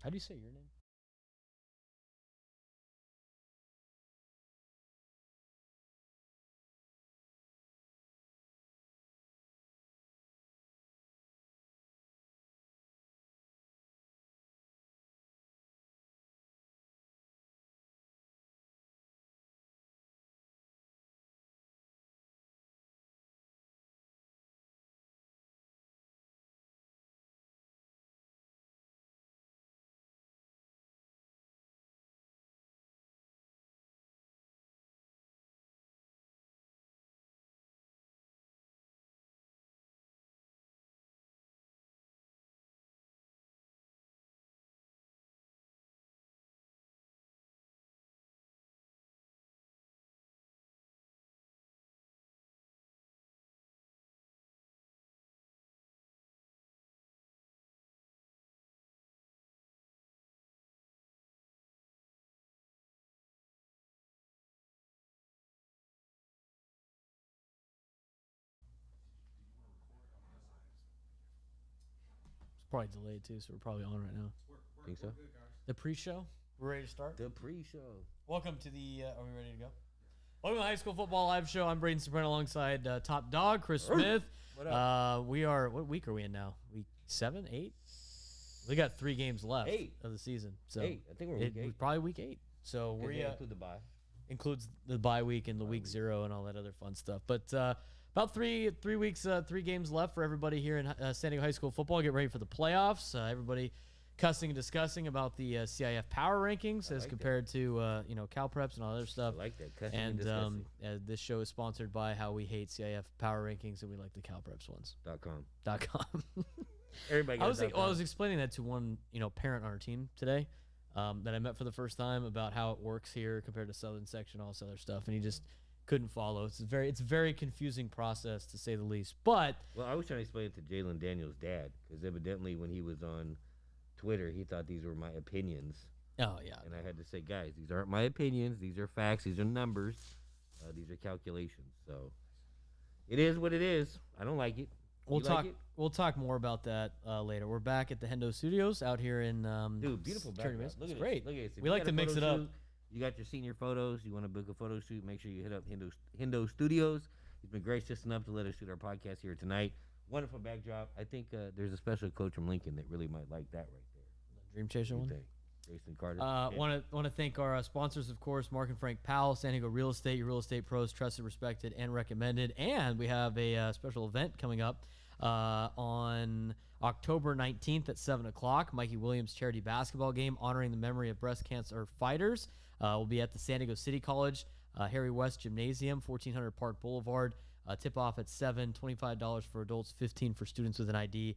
How do you say your name? It's probably delayed too, so we're probably on right now. Think so? The pre-show. We're ready to start. The pre-show. Welcome to the. Are we ready to go? Welcome to the High School Football Live Show. I'm Braden Surprenant alongside TopDAWG, Chris Smith. What up? We are. What week are we in now? Week 7, 8. We got 3 games left 8 of the season. So 8. I think we're week 8. Probably week 8. So we include the bye. Includes the bye week and the week 0 and all that other fun stuff. But about 3 weeks, 3 games left for everybody here in San Diego High School football. Get ready for the playoffs. Everybody cussing and discussing about the CIF power rankings as compared to Cal Preps and all other stuff. I like that. Cussing And discussing. this show is sponsored by how we hate CIF power rankings and we like the Cal Preps ones. .com. .com. Everybody I got was explaining that to one parent on our team today that I met for the first time about how it works here compared to Southern Section, all this other stuff, and he just couldn't follow. It's a very confusing process to say the least. But Well, I was trying to explain it to Jalen Daniels' dad because evidently when he was on Twitter, he thought these were my opinions. oh yeah, And I had to say, guys, these aren't my opinions. These are facts. These are numbers. These are calculations. So it is what it is. I don't like it. we'll You talk. like it? We'll talk more about that later. We're back at the Hendo Studios out here in Dude, beautiful Kearney background. Mesa. Look It's at great. This. Look at this. If We you like got to a mix photo it up. shoot, you got your senior photos. You want to book a photo shoot, make sure you hit up Hendo Studios. He's been gracious enough to let us shoot our podcast here tonight. Wonderful backdrop. I think there's a special coach from Lincoln that really might like that right there. Dream Chaser What do one. you think? Jason Carter. Want to thank our sponsors, of course, Mark and Frank Powell, San Diego Real Estate, your real estate pros, trusted, respected, and recommended. And we have a special event coming up on October 19th at 7 o'clock. Mikey Williams charity basketball game honoring the memory of breast cancer fighters. Will be at the San Diego City College Harry West Gymnasium, 1400 Park Boulevard. Tip-off at 7, $25 for adults, $15 for students with an ID.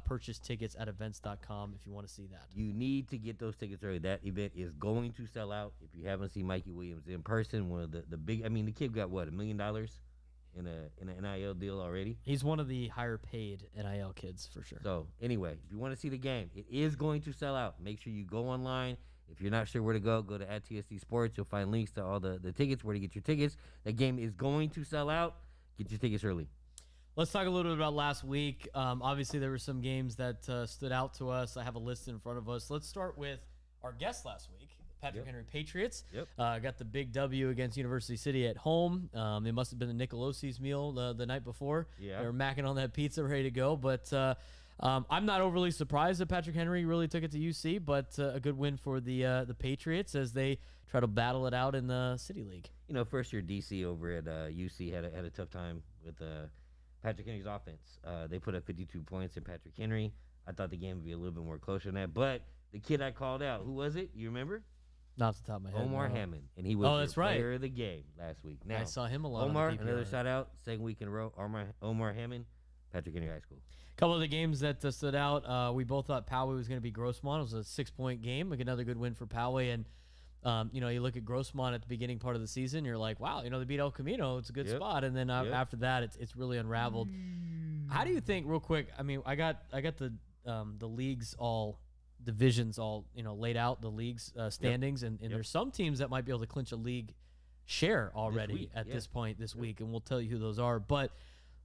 Purchase tickets at events.com if you want to see that. You need to get those tickets early. That event is going to sell out. If you haven't seen Mikey Williams in person, one of the big, I mean, the kid got what, $1 million in an NIL deal already. He's one of the higher paid NIL kids for sure. So anyway, if you want to see the game, it is going to sell out. Make sure you go online. If you're not sure where to go to @TSD Sports. You'll find links to all the tickets, where to get your tickets. That game is going to sell out. Get your tickets early. Let's talk a little bit about last week. Obviously, there were some games that stood out to us. I have a list in front of us. Let's start with our guest last week, Patrick Henry Patriots. Got the big W against University City at home. It must have been the Nicolosi's meal the night before. Yeah. They were macking on that pizza, ready to go. But I'm not overly surprised that Patrick Henry really took it to UC, but a good win for the Patriots as they try to battle it out in the City League. You know, first year DC over at UC had a tough time with Patrick Henry's offense. They put up 52 points in Patrick Henry. I thought the game would be a little bit more closer than that. But the kid I called out, who was it? You remember? Not off the top of my head. Omar no. Hammond. And he was that's player right. of the game last week. Now, I saw him a lot. Omar, on the PPR. another shout out, second week in a row. Omar Hammond, Patrick Henry High School. A couple of the games that stood out, we both thought Poway was going to be Grossmont. It was a 6-point game, like another good win for Poway. And you look at Grossmont at the beginning part of the season, you're like, wow, they beat El Camino. It's a good spot. And then after that, it's really unraveled. How do you think, real quick? I mean, I got the leagues all divisions all laid out, the leagues standings, and there's some teams that might be able to clinch a league share already week, at this point this week, and we'll tell you who those are. But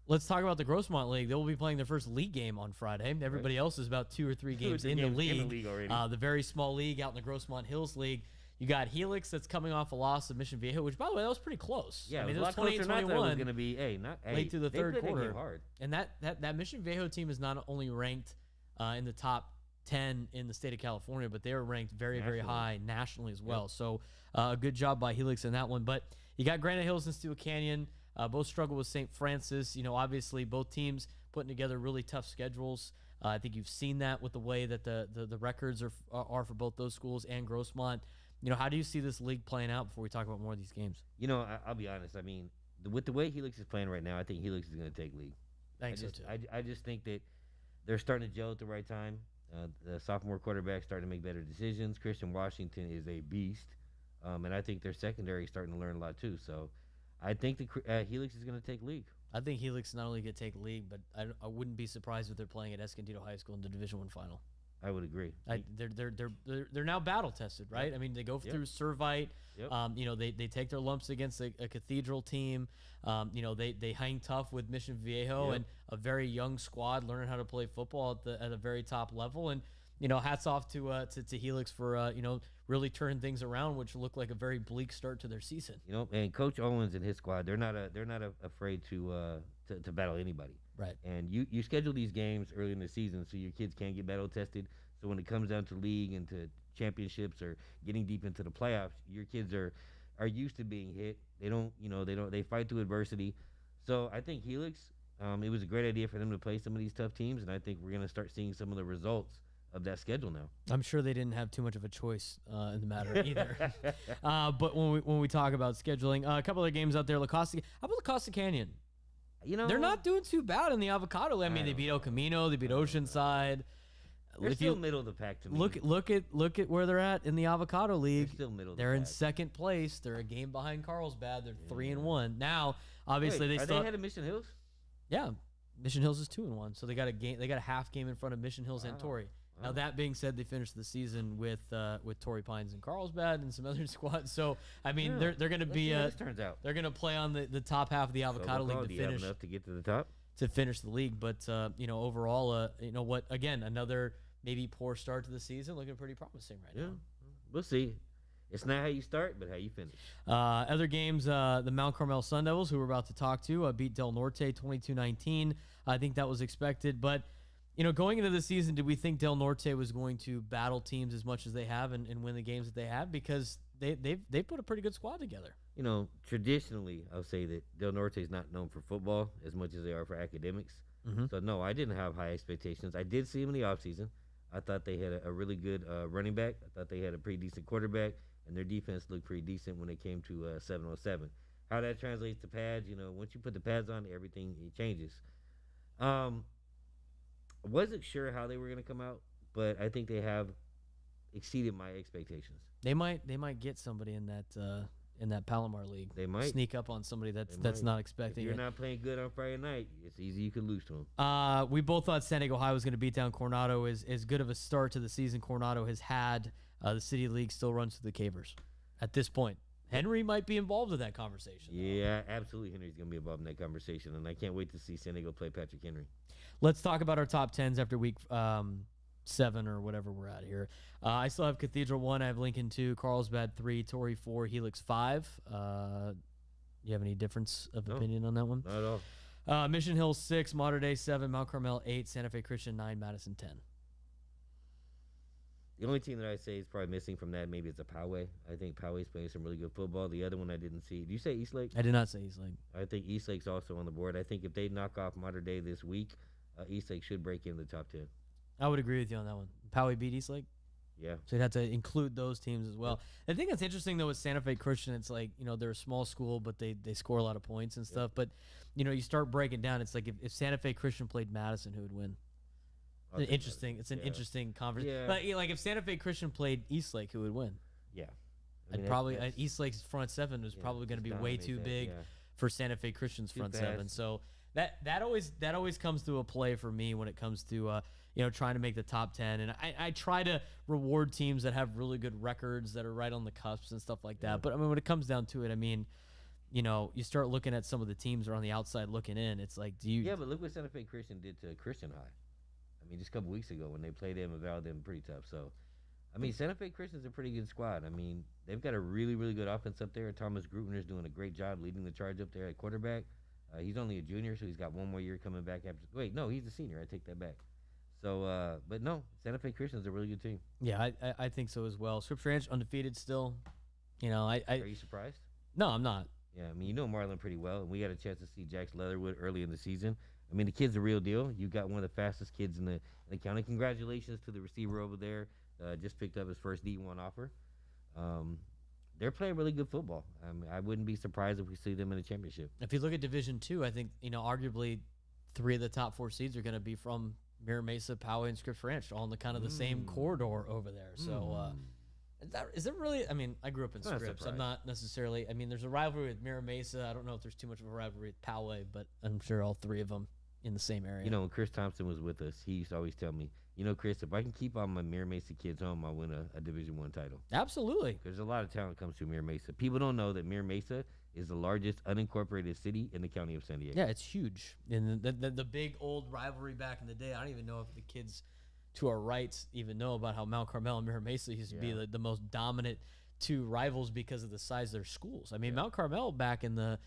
Let's talk about the Grossmont League. They will be playing their first league game on Friday. Everybody else is about 2 or 3 games in the league. Already. The very small league out in the Grossmont Hills League. You got Helix that's coming off a loss of Mission Viejo, which, by the way, that was pretty close. Yeah, I mean, it it was was 28-21. It was going to be, late through the they third played that quarter. game hard. And that Mission Viejo team is not only ranked in the top 10 in the state of California, but they are ranked very, very high nationally as well. Yep. So a good job by Helix in that one. But you got Granite Hills and Steel Canyon. Both struggle with St. Francis. You know, obviously both teams putting together really tough schedules. I think you've seen that with the way that the records are for both those schools and Grossmont. You know, how do you see this league playing out before we talk about more of these games? You know, I'll be honest. I mean, with the way Helix is playing right now, I think Helix is going to take league. I think so too. I just think that they're starting to gel at the right time. The sophomore quarterback starting to make better decisions. Christian Washington is a beast, and I think their secondary is starting to learn a lot too. So I think the Helix is going to take league. I think Helix not only going to take league, but I wouldn't be surprised if they're playing at Escondido High School in the Division I final. I would agree. They're now battle tested, right? Yep. I mean, they go through Servite. Yep. You know, they take their lumps against a Cathedral team. You know, they hang tough with Mission Viejo and a very young squad learning how to play football at a very top level. And you know, hats off to Helix for you know, really turning things around, which looked like a very bleak start to their season. You know, and Coach Owens and his squad, they're not afraid to battle anybody. Right. And you schedule these games early in the season so your kids can get battle tested. So when it comes down to league and to championships or getting deep into the playoffs, your kids are used to being hit. They fight through adversity. So I think Helix, it was a great idea for them to play some of these tough teams, and I think we're going to start seeing some of the results of that schedule now. I'm sure they didn't have too much of a choice in the matter either. But when we talk about scheduling, a couple of games out there, how about La Costa Canyon? You know, they're not doing too bad in the Avocado. I mean, they beat El Camino, they beat Oceanside. They're still middle of the pack to me. Look at where they're at in the Avocado League. They're still middle. They're in second place. They're a game behind Carlsbad. They're 3-1 now. Obviously, they still ahead of Mission Hills. Yeah, Mission Hills is 2-1, so they got a game. They got a half game in front of Mission Hills and Torrey. Now that being said, they finished the season with Torrey Pines and Carlsbad and some other squads. So I mean, they're going to be turns out they're going to play on the top half of the Avocado League to finish. Enough to get to the top to finish the league. But you know, overall, you know what? Again, another maybe poor start to the season, looking pretty promising right now. We'll see. It's not how you start, but how you finish. Other games, the Mount Carmel Sun Devils, who we're about to talk to, beat Del Norte 22-19. I think that was expected, but. You know, going into the season, did we think Del Norte was going to battle teams as much as they have and win the games that they have? Because they put a pretty good squad together. You know, traditionally, I'll say that Del Norte is not known for football as much as they are for academics. Mm-hmm. So, no, I didn't have high expectations. I did see them in the offseason. I thought they had a really good running back. I thought they had a pretty decent quarterback, and their defense looked pretty decent when it came to 7-on-7. How that translates to pads, you know, once you put the pads on, everything changes. I wasn't sure how they were going to come out, but I think they have exceeded my expectations. They might get somebody in that Palomar League. They might sneak up on somebody that's not expecting it. If you're not playing good on Friday night, it's easy you could lose to them. We both thought San Diego High was going to beat down Coronado. As good of a start to the season Coronado has had, the City League still runs through the Cavers at this point. Henry might be involved in that conversation. Yeah, absolutely. Henry's going to be involved in that conversation, and I can't wait to see San Diego play Patrick Henry. Let's talk about our top 10s after week 7 or whatever we're at here. I still have Cathedral 1. I have Lincoln 2, Carlsbad 3, Torrey 4, Helix 5. You have any difference of opinion on that one? Not at all. Mission Hill 6, Mater Dei 7, Mount Carmel 8, Santa Fe Christian 9, Madison 10. The only team that I say is probably missing from that maybe is a Poway. I think Poway's playing some really good football. The other one I didn't see. Did you say Eastlake? I did not say Eastlake. I think Eastlake's also on the board. I think if they knock off Mater Dei this week, Eastlake should break into the top 10. I would agree with you on that one. Poway beat Eastlake? Yeah. So you'd have to include those teams as well. Yeah. I think that's interesting, though, with Santa Fe Christian. It's like, you know, they're a small school, but they score a lot of points and stuff. But, you know, you start breaking down. It's like if Santa Fe Christian played Madison, who would win? It's an interesting conversation. Yeah. Like if Santa Fe Christian played Eastlake, who would win? Yeah. I'd probably Eastlake's front seven was probably going to be way too big for Santa Fe Christian's front seven. So that always comes to a play for me when it comes to you know, trying to make the top 10. And I try to reward teams that have really good records that are right on the cusps and stuff like that. But I mean, when it comes down to it, I mean, you start looking at some of the teams that are on the outside looking in. It's like, do you? Yeah, but look what Santa Fe Christian did to Christian High. I mean, just a couple weeks ago when they played them and Val them pretty tough. So, I mean, Santa Fe Christian's a pretty good squad. I mean, they've got a really, really good offense up there. Thomas Grutner's doing a great job leading the charge up there at quarterback. He's only a junior, so he's got one more year coming back after. Wait, no, he's a senior. I take that back. So, but no, Santa Fe Christian's a really good team. Yeah, I think so as well. Scripps Ranch undefeated still. Are you surprised? No, I'm not. Yeah, I mean, you know Marlin pretty well, and we had a chance to see Jax Leatherwood early in the season. I mean, the kid's a real deal. You got one of the fastest kids in the county. Congratulations to the receiver over there. Just picked up his first D1 offer. They're playing really good football. I mean, I wouldn't be surprised if we see them in the championship. If you look at Division II, I think arguably 3 of the top 4 seeds are going to be from Mira Mesa, Poway, and Scripps Ranch, all in the kind of the same corridor over there. So. Is it really? I mean, I grew up in Scripps. I'm not necessarily. I mean, there's a rivalry with Mira Mesa. I don't know if there's too much of a rivalry with Poway, but I'm sure all 3 of them in the same area. You know, when Chris Thompson was with us, he used to always tell me, Chris, if I can keep all my Mira Mesa kids home, I'll win a Division I title. Absolutely. There's a lot of talent comes through Mira Mesa. People don't know that Mira Mesa is the largest unincorporated city in the county of San Diego. Yeah, it's huge. And the big old rivalry back in the day, I don't even know if the kids to our rights even know about how Mount Carmel and Mira Mesa used to be the most dominant 2 rivals because of the size of their schools. I mean, Mount Carmel back in the,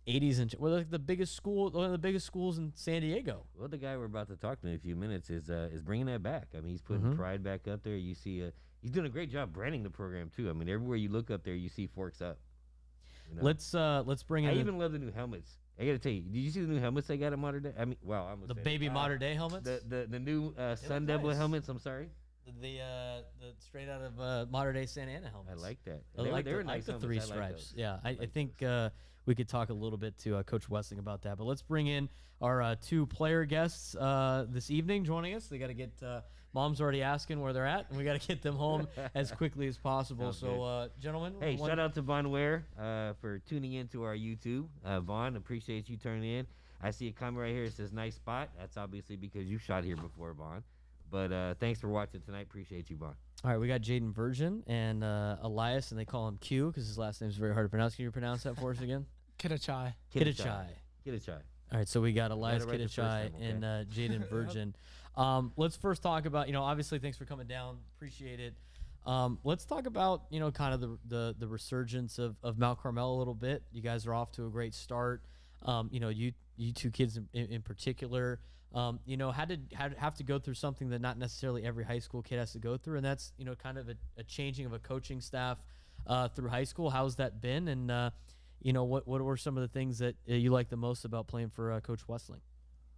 80s and like the biggest school, one of the biggest schools in San Diego. Well, the guy we're about to talk to in a few minutes is bringing that back. I mean, he's putting pride back up there. You see, he's doing a great job branding the program too. I mean, everywhere you look up there, you see Forks Up. Let's bring in. I even love the new helmets. I gotta tell you, did you see the new helmets they got at Modern Day? I mean, wow, I'm the baby Modern Day helmets. The new Sun Devil helmets. I'm sorry. The straight out of Modern Day Santa Ana helmets. I like that. They were nice. The 3 stripes. Yeah, I think we could talk a little bit to Coach Wessling about that. But let's bring in our 2 player guests this evening joining us. They got to get. Mom's already asking where they're at, and we got to get them home as quickly as possible. So, gentlemen. Hey, shout out to Vaughn Ware for tuning in to our YouTube. Vaughn, appreciate you turning in. I see a comment right here. It says, nice spot. That's obviously because you shot here before, Vaughn. But thanks for watching tonight. Appreciate you, Vaughn. All right, we got Jaden Virgin and Elias, and they call him Q because his last name is very hard to pronounce. Can you pronounce that for us again? Kitachai. Kitachai. All right, so we got Elias Kitachai and Jaden Virgin. Let's first talk about, obviously thanks for coming down. Appreciate it. Let's talk about, kind of the resurgence of Mount Carmel a little bit. You guys are off to a great start. You 2 kids in particular, had to have to go through something that not necessarily every high school kid has to go through. And that's, kind of a changing of a coaching staff through high school. How's that been? And, what were some of the things that you like the most about playing for Coach Wessling?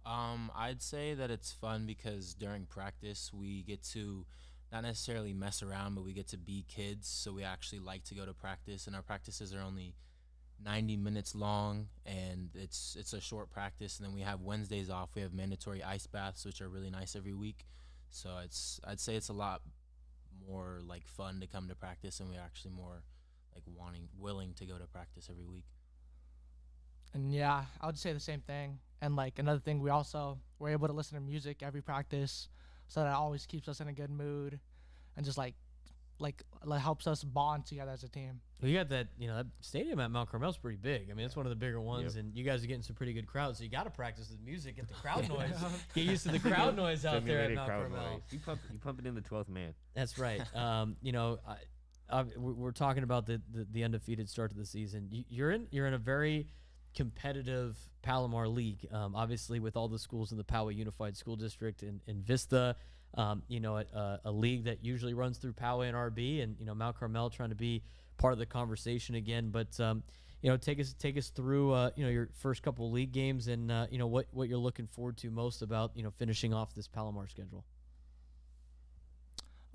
I'd say that it's fun because during practice we get to not necessarily mess around, but we get to be kids. So we actually like to go to practice, and our practices are only 90 minutes long, and it's a short practice. And then we have Wednesdays off. We have mandatory ice baths, which are really nice every week. So I'd say it's a lot more like fun to come to practice, and we're actually more like willing to go to practice every week. And yeah, I would say the same thing. And like another thing, we're able to listen to music every practice, so that always keeps us in a good mood, and just like helps us bond together as a team. Well, you got that, that stadium at Mount Carmel's pretty big. I mean, it's one of the bigger ones, and you guys are getting some pretty good crowds. So you got to practice the music, get the crowd noise, get used to the crowd noise out there at Mount Carmel. You pump it in the 12th man. That's right. We're talking about the undefeated start to the season. You're in a very competitive Palomar League, obviously with all the schools in the Poway Unified School District in Vista, a league that usually runs through Poway and RB, and Mount Carmel trying to be part of the conversation again. But take us through your first couple of league games and what you're looking forward to most about finishing off this Palomar schedule.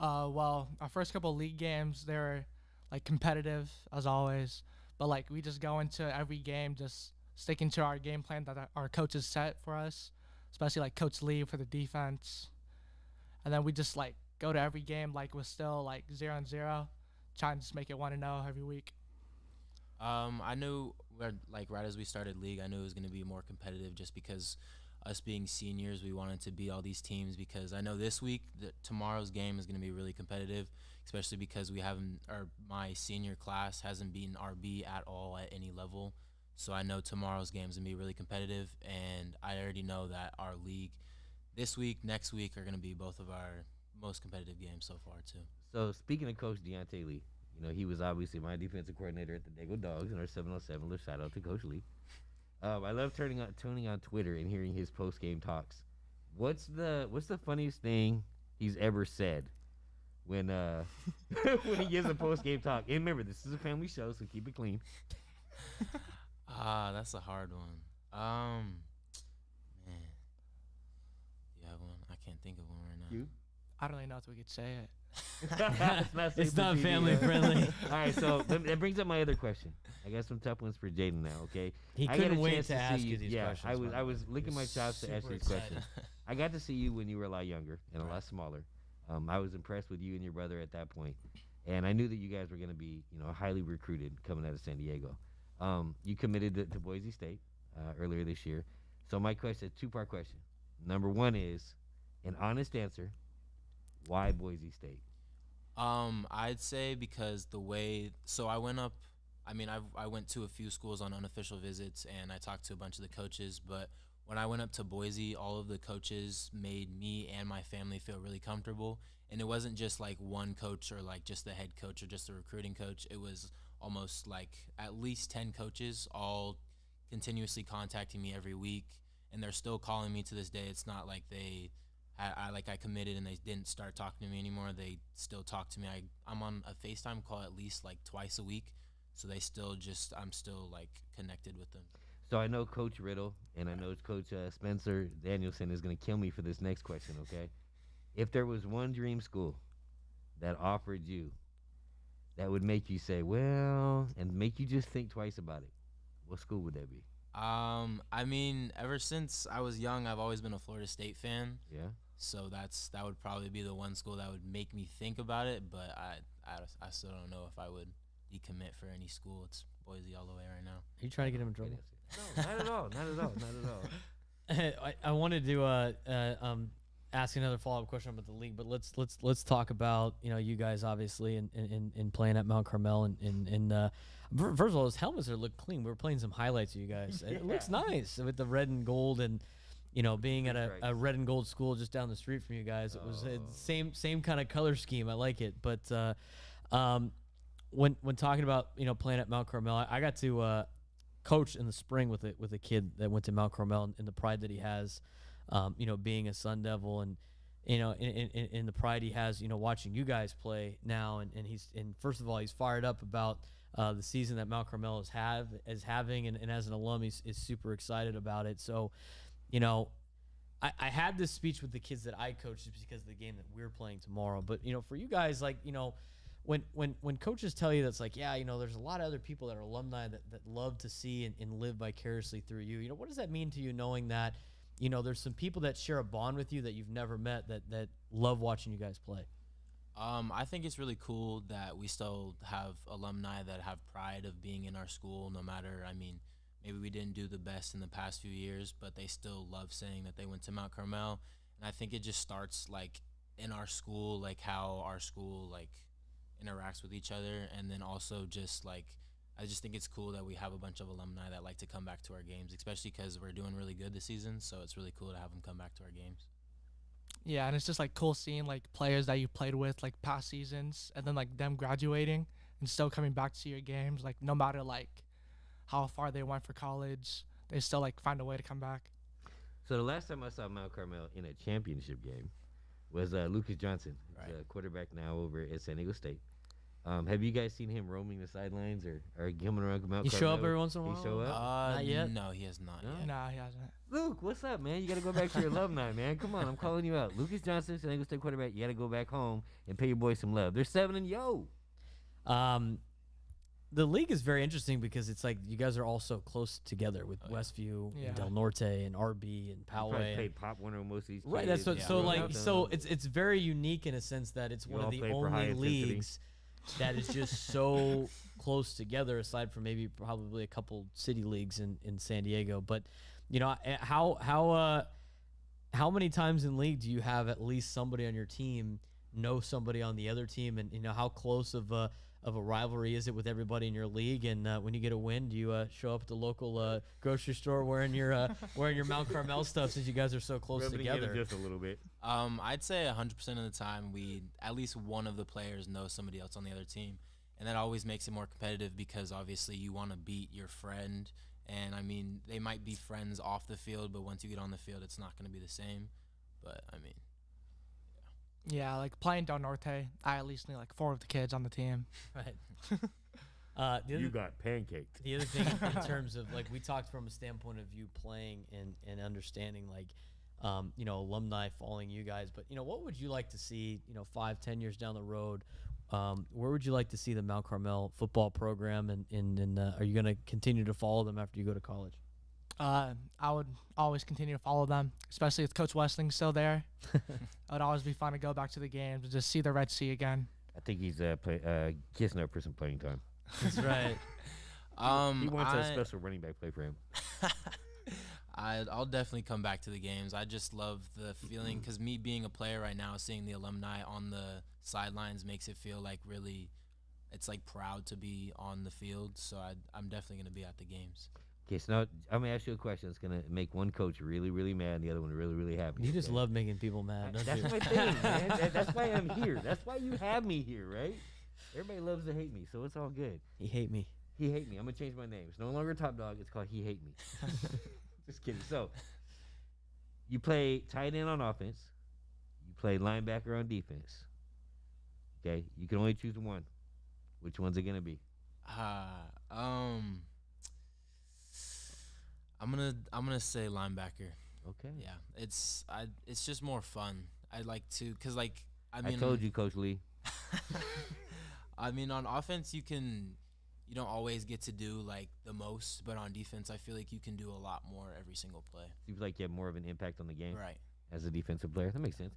Well, our first couple of league games, they're like competitive as always, but like we just go into every game just sticking to our game plan that our coaches set for us, especially like Coach Lee for the defense. And then we just like go to every game like we're still like 0-0, trying to just make it 1-0 every week. I knew right as we started league, I knew it was going to be more competitive just because us being seniors, we wanted to beat all these teams because I know this week, tomorrow's game is going to be really competitive, especially because we haven't, or my senior class hasn't beaten RB at all at any level. So I know tomorrow's game is going to be really competitive, and I already know that our league this week, next week are going to be both of our most competitive games so far too. So speaking of Coach Deontay Lee, he was obviously my defensive coordinator at the Dago Dogs in our 707. Let's shout out to Coach Lee. I love tuning on Twitter and hearing his post game talks. What's the funniest thing he's ever said when when he gives a post game talk? And remember, this is a family show, so keep it clean. That's a hard one. Man, you have one? I can't think of one right now. You? I don't really know if we could say it. It's not TV, family friendly. All right, so that brings up my other question. I got some tough ones for Jaden now. Okay, He I got couldn't a wait chance to ask see you these yeah, questions. I was licking my chops to ask Super you these questions. excited. I got to see you when you were a lot younger and a lot smaller. I was impressed with you and your brother at that point, and I knew that you guys were going to be, highly recruited coming out of San Diego. You committed to Boise State earlier this year. So my question, two-part question. Number one is an honest answer. Why Boise State? I'd say because I went up. I mean, I went to a few schools on unofficial visits, and I talked to a bunch of the coaches. But when I went up to Boise, all of the coaches made me and my family feel really comfortable. And it wasn't just like one coach or like just the head coach or just the recruiting coach. It was almost like at least 10 coaches all continuously contacting me every week, and they're still calling me to this day. It's not like I committed and they didn't start talking to me anymore. They still talk to me. I'm on a FaceTime call at least like twice a week, so I'm still like connected with them. So I know Coach Riddle and I know Coach Spencer Danielson is going to kill me for this next question, okay? If there was one dream school that offered you that would make you say, well, and make you just think twice about it, what school would that be? I mean, ever since I was young, I've always been a Florida State fan. Yeah. So that would probably be the one school that would make me think about it, but I still don't know if I would decommit for any school. It's Boise all the way right now. Are you trying to get him in trouble? No, not at all. Not at all. Not at all. I wanted to ask another follow-up question about the league, but let's talk about you guys obviously in playing at Mount Carmel and first of all, those helmets look clean. We were playing some highlights of you guys. It looks nice with the red and gold and being at a red and gold school just down the street from you guys. It was the same kind of color scheme. I like it, but when talking about playing at Mount Carmel, I got to coach in the spring with a kid that went to Mount Carmel and the pride that he has. Being a Sun Devil and, in the pride he has, watching you guys play now. And first of all, he's fired up about the season that Mount Carmel is having. And as an alum, is super excited about it. So, I had this speech with the kids that I coach just because of the game that we're playing tomorrow. But, for you guys, like, when coaches tell you that's like, yeah, there's a lot of other people that are alumni that love to see and live vicariously through you. What does that mean to you knowing that, there's some people that share a bond with you that you've never met that love watching you guys play? I think it's really cool that we still have alumni that have pride of being in our school, no matter, maybe we didn't do the best in the past few years, but they still love saying that they went to Mount Carmel. And I think it just starts, like, in our school, like, how our school, like, interacts with each other. And then also just, like, I just think it's cool that we have a bunch of alumni that like to come back to our games, especially because we're doing really good this season. So it's really cool to have them come back to our games. Yeah, and it's just like cool seeing like players that you played with like past seasons and then like them graduating and still coming back to your games. Like no matter like how far they went for college, they still like find a way to come back. So the last time I saw Mount Carmel in a championship game was Lucas Johnson, Right. who's a quarterback now over at San Diego State. Have you guys seen him roaming the sidelines or coming around Mount Carmel? You show up every once in a while? He show up? Not yet? No, he has not No? yet. Nah, he hasn't. Luke, what's up, man? You got to go back to your alumni, man. Come on, I'm calling you out. Lucas Johnson, San Diego State quarterback. You got to go back home and pay your boys some love. They're 7-0. The league is very interesting because it's like you guys are all so close together with Westview, Yeah. and Del Norte, and RB, and Probably Poway. pay Pop Warner on most of these. Right, kids. that's what. Yeah. So Growing like, it's very unique in a sense that it's You one all of the play for high only intensity. leagues that is just so close together, aside from maybe probably a couple city leagues in San Diego. But how how many times in league do you have at least somebody on your team know somebody on the other team, and how close of a rivalry is it with everybody in your league? And when you get a win, do you show up at the local grocery store wearing your Mount Carmel stuff, since you guys are so close together? Just a little bit. I'd say 100% of the time at least one of the players knows somebody else on the other team, and that always makes it more competitive because obviously you want to beat your friend. And I mean, they might be friends off the field, but once you get on the field, it's not going to be the same. But I mean, Yeah, like playing Del Norte, I at least knew like 4 of the kids on the team. Right. You got pancaked. The other thing in terms of, like, we talked from a standpoint of you playing and understanding, like, alumni following you guys. But, what would you like to see, 5-10 years down the road? Where would you like to see the Mount Carmel football program? And are you going to continue to follow them after you go to college? I would always continue to follow them, especially with Coach Westling still there. It would always be fun to go back to the games and just see the Red Sea again. I think he's kissing up for some playing time. That's right. He wants a special running back play for him. I'll definitely come back to the games. I just love the feeling, because me being a player right now, seeing the alumni on the sidelines makes it feel like really, it's like proud to be on the field. So I'm definitely going to be at the games. Okay, so now I'm going to ask you a question that's going to make one coach really, really mad and the other one really, really happy. You just love making people mad, don't That's you? my thing, man. That's why I'm here. That's why you have me here, right? Everybody loves to hate me, so it's all good. He hate me. He hate me. I'm going to change my name. It's no longer TopDAWG. It's called He Hate Me. Just kidding. So, you play tight end on offense. You play linebacker on defense. Okay? You can only choose one. Which one's it going to be? I'm gonna say linebacker. Okay. Yeah, it's just more fun. I like to, cause like I I told you, Coach Lee. I mean, on offense you don't always get to do like the most, but on defense I feel like you can do a lot more every single play. Seems like you have more of an impact on the game Right. as a defensive player. That makes sense.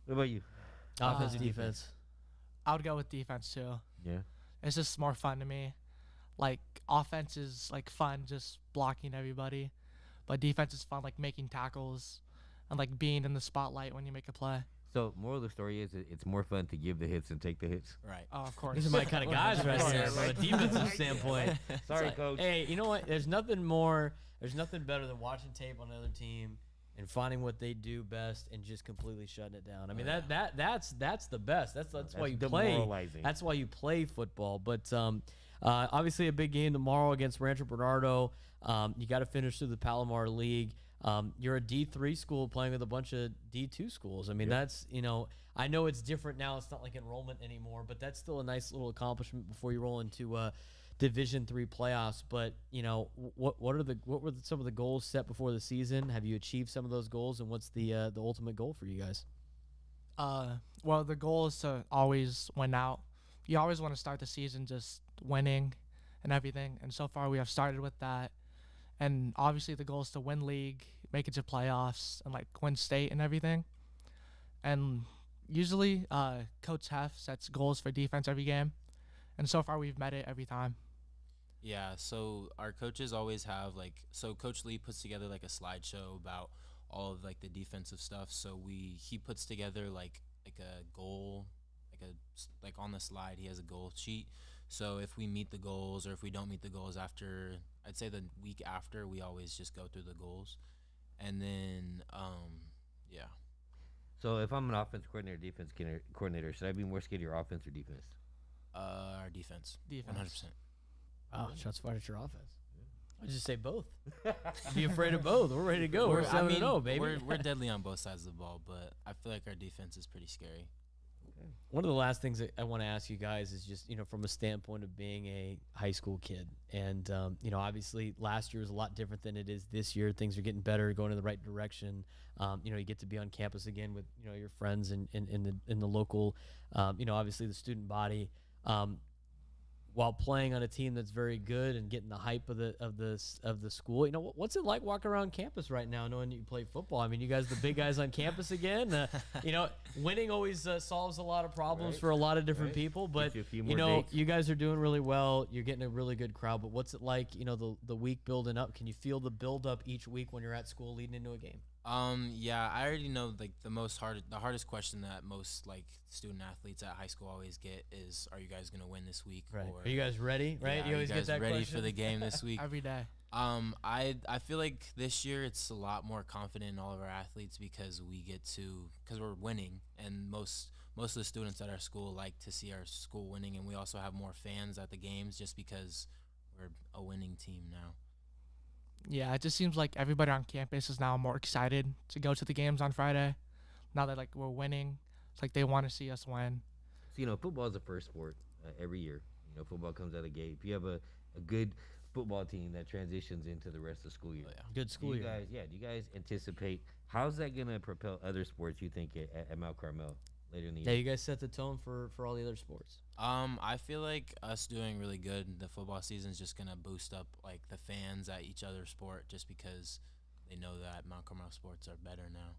What about you? Offense, defense. I would go with defense too. Yeah. It's just more fun to me. Like, offense is like fun, just blocking everybody, but defense is fun, like making tackles and like being in the spotlight when you make a play. So, moral of the story is it's more fun to give the hits than take the hits. Right. Oh, of course. These are my kind of guys right here from a defensive standpoint. Sorry, It's like, Coach. hey, you know what? There's nothing better than watching tape on another team and finding what they do best and just completely shutting it down. I mean, that's the best. That's why you play. demoralizing. That's why you play football. But obviously, a big game tomorrow against Rancho Bernardo. You got to finish through the Palomar League. You're a D3 school playing with a bunch of D2 schools. I mean, that's, I know it's different now. It's not like enrollment anymore, but that's still a nice little accomplishment before you roll into Division III playoffs. But, what were some of the goals set before the season? Have you achieved some of those goals, and what's the ultimate goal for you guys? Well, the goal is to always win out. You always want to start the season just winning and everything, and so far we have started with that. And obviously the goal is to win league, make it to playoffs, and like win state and everything. And usually Coach Hef sets goals for defense every game, and so far we've met it every time. Yeah, so our coaches always have Coach Lee puts together like a slideshow about all of like the defensive stuff. So he puts together like a goal, like on the slide he has a goal sheet. So if we meet the goals or if we don't meet the goals after, I'd say the week after, we always just go through the goals. And then yeah. So if I'm an offense coordinator, defense coordinator, should I be more scared of your offense or defense? Our defense. 100%. Wow, shots fired at your offense. I'd just say both. Be afraid of both. We're ready to go. We're 7-0, baby. We're deadly on both sides of the ball, but I feel like our defense is pretty scary. One of the last things that I want to ask you guys is just, from a standpoint of being a high school kid. And, obviously last year was a lot different than it is this year. Things are getting better, going in the right direction. You get to be on campus again with, your friends in the local, obviously the student body. While playing on a team that's very good and getting the hype of the school, what's it like walking around campus right now, knowing you play football? I mean, you guys, the big guys on campus again. Winning always solves a lot of problems for a lot of different people. But you guys are doing really well. You're getting a really good crowd. But what's it like? The week building up. Can you feel the build up each week when you're at school leading into a game? Yeah, I already know like the hardest question that most like student athletes at high school always get is, are you guys gonna win this week? Right. Or Are you guys ready? Right. yeah, You always are you get guys that ready question. for the game this week? Every day. I feel like this year it's a lot more confident in all of our athletes because because we're winning, and most of the students at our school like to see our school winning, and we also have more fans at the games just because we're a winning team now. Yeah, it just seems like everybody on campus is now more excited to go to the games on Friday. Now that like we're winning, it's like they want to see us win. So, football is the first sport every year. Football comes out of the gate. If you have a good football team that transitions into the rest of the school year. Oh, yeah. Good school Do you year. guys, do you guys anticipate how's that gonna propel other sports? You think at Mount Carmel later in the Yeah, year? you guys set the tone for all the other sports. I feel like us doing really good. The football season is just gonna boost up like the fans at each other sport, just because they know that Mount Carmel sports are better now.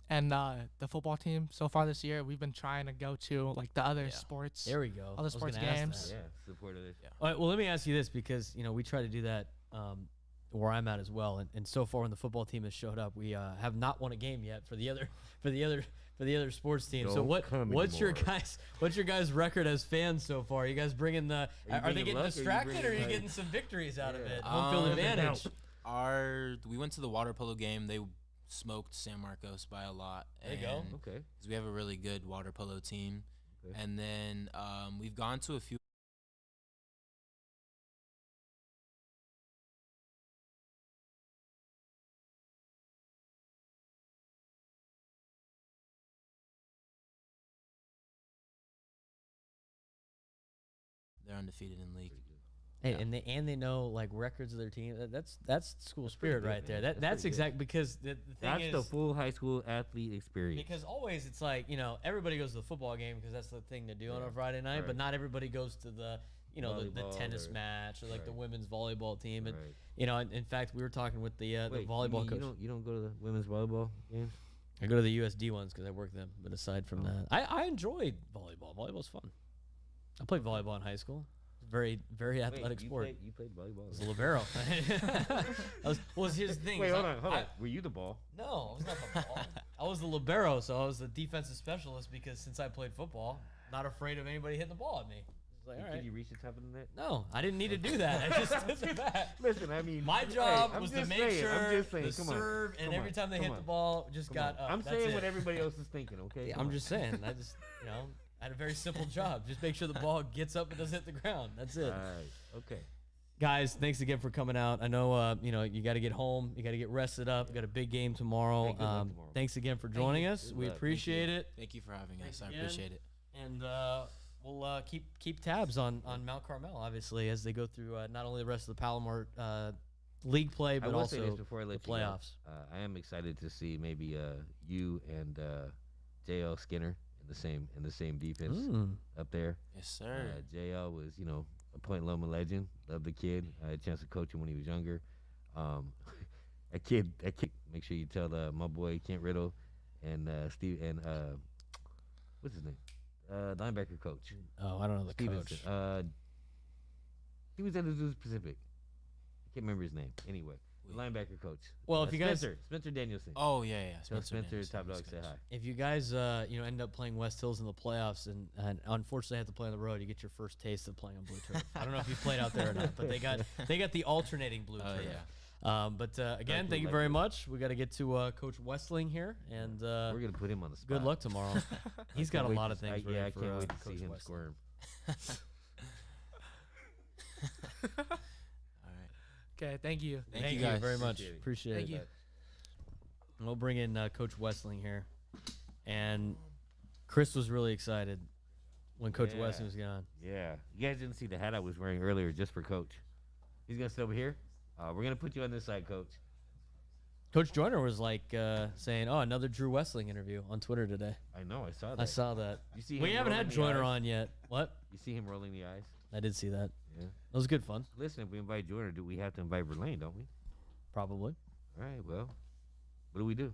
And the football team so far this year, we've been trying to go to like the other Yeah. sports. There we go. Other I was sports gonna ask games. that. Yeah, support of this. Yeah. All right, well, let me ask you this because we try to do that where I'm at as well, and so far when the football team has showed up, we have not won a game yet for the other sports team. So Don't come what's your anymore. guys' record as fans so far? Are you guys bringing the? you Are they bringing getting luck, or you distracted, or are bringing, you like- getting some victories out of Yeah. it? Home field Um, advantage. We went to the water polo game. They smoked San Marcos by a lot. There you go. Okay. 'Cause we have a really good water polo team. Okay. And then we've gone to a few. They're undefeated in league. Hey, Yeah. and they know like records of their team. That's school That's spirit pretty good, right there. man. That's That's pretty good. exact because the thing That's is the full high school athlete experience. because always it's like everybody goes to the football game because that's the thing to do on Yeah, a Friday night, but right. not everybody goes to the the Volleyball tennis or- match or like the right. women's volleyball team. And Right. in fact, we were talking with the Wait, volleyball you coach. don't go to the women's volleyball games? I go to the USD ones because I work them. But aside from Oh. that, I enjoyed volleyball. Volleyball's fun. I played volleyball in high school. Very very athletic sport. You played volleyball. I was a libero. Here's the thing. Wait, is hold I- on. I- Were you the ball? No, I was not the ball. I was the libero, so I was the defensive specialist because since I played football, not afraid of anybody hitting the ball at me. It's like, all Could right. you reach the top of the net? No, I didn't need to do that. I just stood back. Listen, I mean, My hey, job I'm was to just make saying, sure I'm just saying, the come on, serve, and come every on, time they come hit on, the ball, just come got on. up. I'm That's saying it. what everybody else is thinking. Okay. Yeah, Come I'm on. just saying. I just, I had a very simple job. Just make sure the ball gets up and doesn't hit the ground. That's it. All right. Okay. Guys, thanks again for coming out. I know, you got to get home. You got to get rested up. We got a big game tomorrow. Hey, good luck tomorrow. Thanks again for joining us. Good We luck. Thank appreciate it. Thank you for having Thanks us. I again. appreciate it. And we'll keep tabs on Mount Carmel, obviously, as they go through not only the rest of the Palomar league play, I but will also say this before I let the you go. playoffs. I am excited to see maybe you and JL Skinner in the same defense up there. Yes, sir. JL was a Point Loma legend. Loved the kid. I had a chance to coach him when he was younger. That kid. Make sure you tell my boy Kent Riddle and Steve and what's his name? Linebacker coach. Oh, I don't know the Stevenson. coach. He was at the Zeus Pacific. I can't remember his name. Anyway, the Wait. linebacker coach. Well, if you guys- Spencer Danielson. Oh yeah, yeah. Tell Spencer Daniels, Top Dog he's say good. hi. If you guys, end up playing West Hills in the playoffs and unfortunately have to play on the road, you get your first taste of playing on blue turf. I don't know if you've played out there or not, but they got the alternating blue Oh turf. yeah. But again, Like thank you it. very much. We got to get to Coach Westling here, and We're gonna put him on the spot. good luck tomorrow. He's got a Can't wait lot to of see- things. yeah, I ready for, can't wait to Coach see him Westling. squirm. All right. Okay, thank you. Thank you guys. very much. Appreciate it. Appreciate Thank it. you. We'll bring in Coach Westling here, and Chris was really excited when Coach Yeah. Westling was gone. Yeah, you guys didn't see the hat I was wearing earlier just for Coach. He's gonna sit over here. We're gonna put you on this side, Coach. Coach Joyner was like saying, "Oh, another Drew Westling interview on Twitter today." I know, I saw that. I saw that. You see We him haven't rolling had the Joyner eyes? on yet. What? You see him rolling the eyes? I did see that. Yeah. It was good fun. Listen, if we invite Joyner, do we have to invite Verlaine, don't we? Probably. All right. Well, what do we do?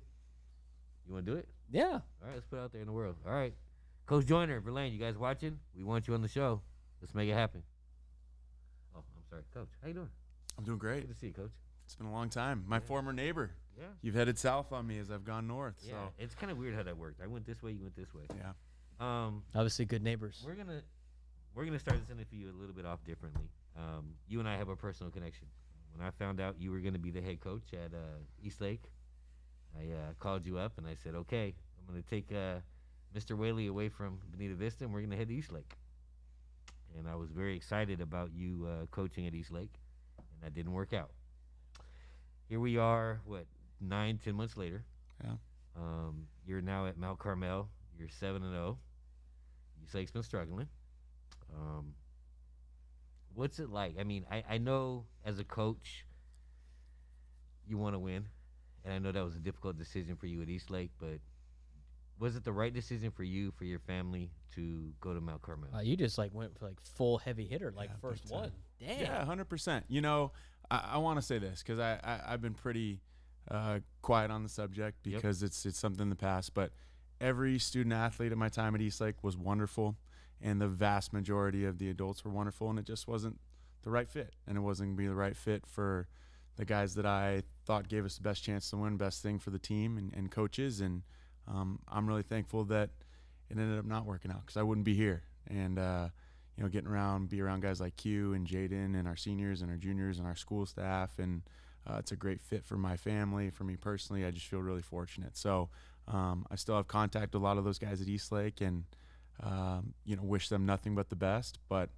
You want to do it? Yeah. All right. Let's put it out there in the world. All right. Coach Joyner, Verlaine, you guys watching? We want you on the show. Let's make it happen. Oh, I'm sorry, Coach. How you doing? I'm doing great. Good to see you, Coach. It's been a long time. My former neighbor. Yeah. You've headed south on me as I've gone north. Yeah, So it's kind of weird how that worked. I went this way, you went this way. yeah. Obviously, good neighbors. We're gonna start this interview a little bit off differently. You and I have a personal connection. When I found out you were gonna be the head coach at Eastlake, I called you up and I said, okay, I'm gonna take Mr. Whaley away from Bonita Vista and we're gonna head to Eastlake. And I was very excited about you coaching at Eastlake, and that didn't work out. Here we are, 9-10 months later. Yeah. You're now at Mount Carmel. You're 7-0. Eastlake's been struggling. What's it like? I mean, I know as a coach, you want to win, and I know that was a difficult decision for you at Eastlake, but was it the right decision for you, for your family, to go to Mount Carmel? You just went for full heavy hitter, first big time. one. Damn. Yeah, 100%. You know, I want to say this because I've been pretty quiet on the subject because it's something in the past, but every student athlete at my time at Eastlake was wonderful, and the vast majority of the adults were wonderful, and it just wasn't the right fit, and it wasn't going to be the right fit for the guys that I thought gave us the best chance to win, best thing for the team and coaches, and I'm really thankful that it ended up not working out because I wouldn't be here, and getting around, be around guys like Q and Jaden and our seniors and our juniors and our school staff, and it's a great fit for my family, for me personally. I just feel really fortunate. So I still have contact with a lot of those guys at Eastlake, and wish them nothing but the best. But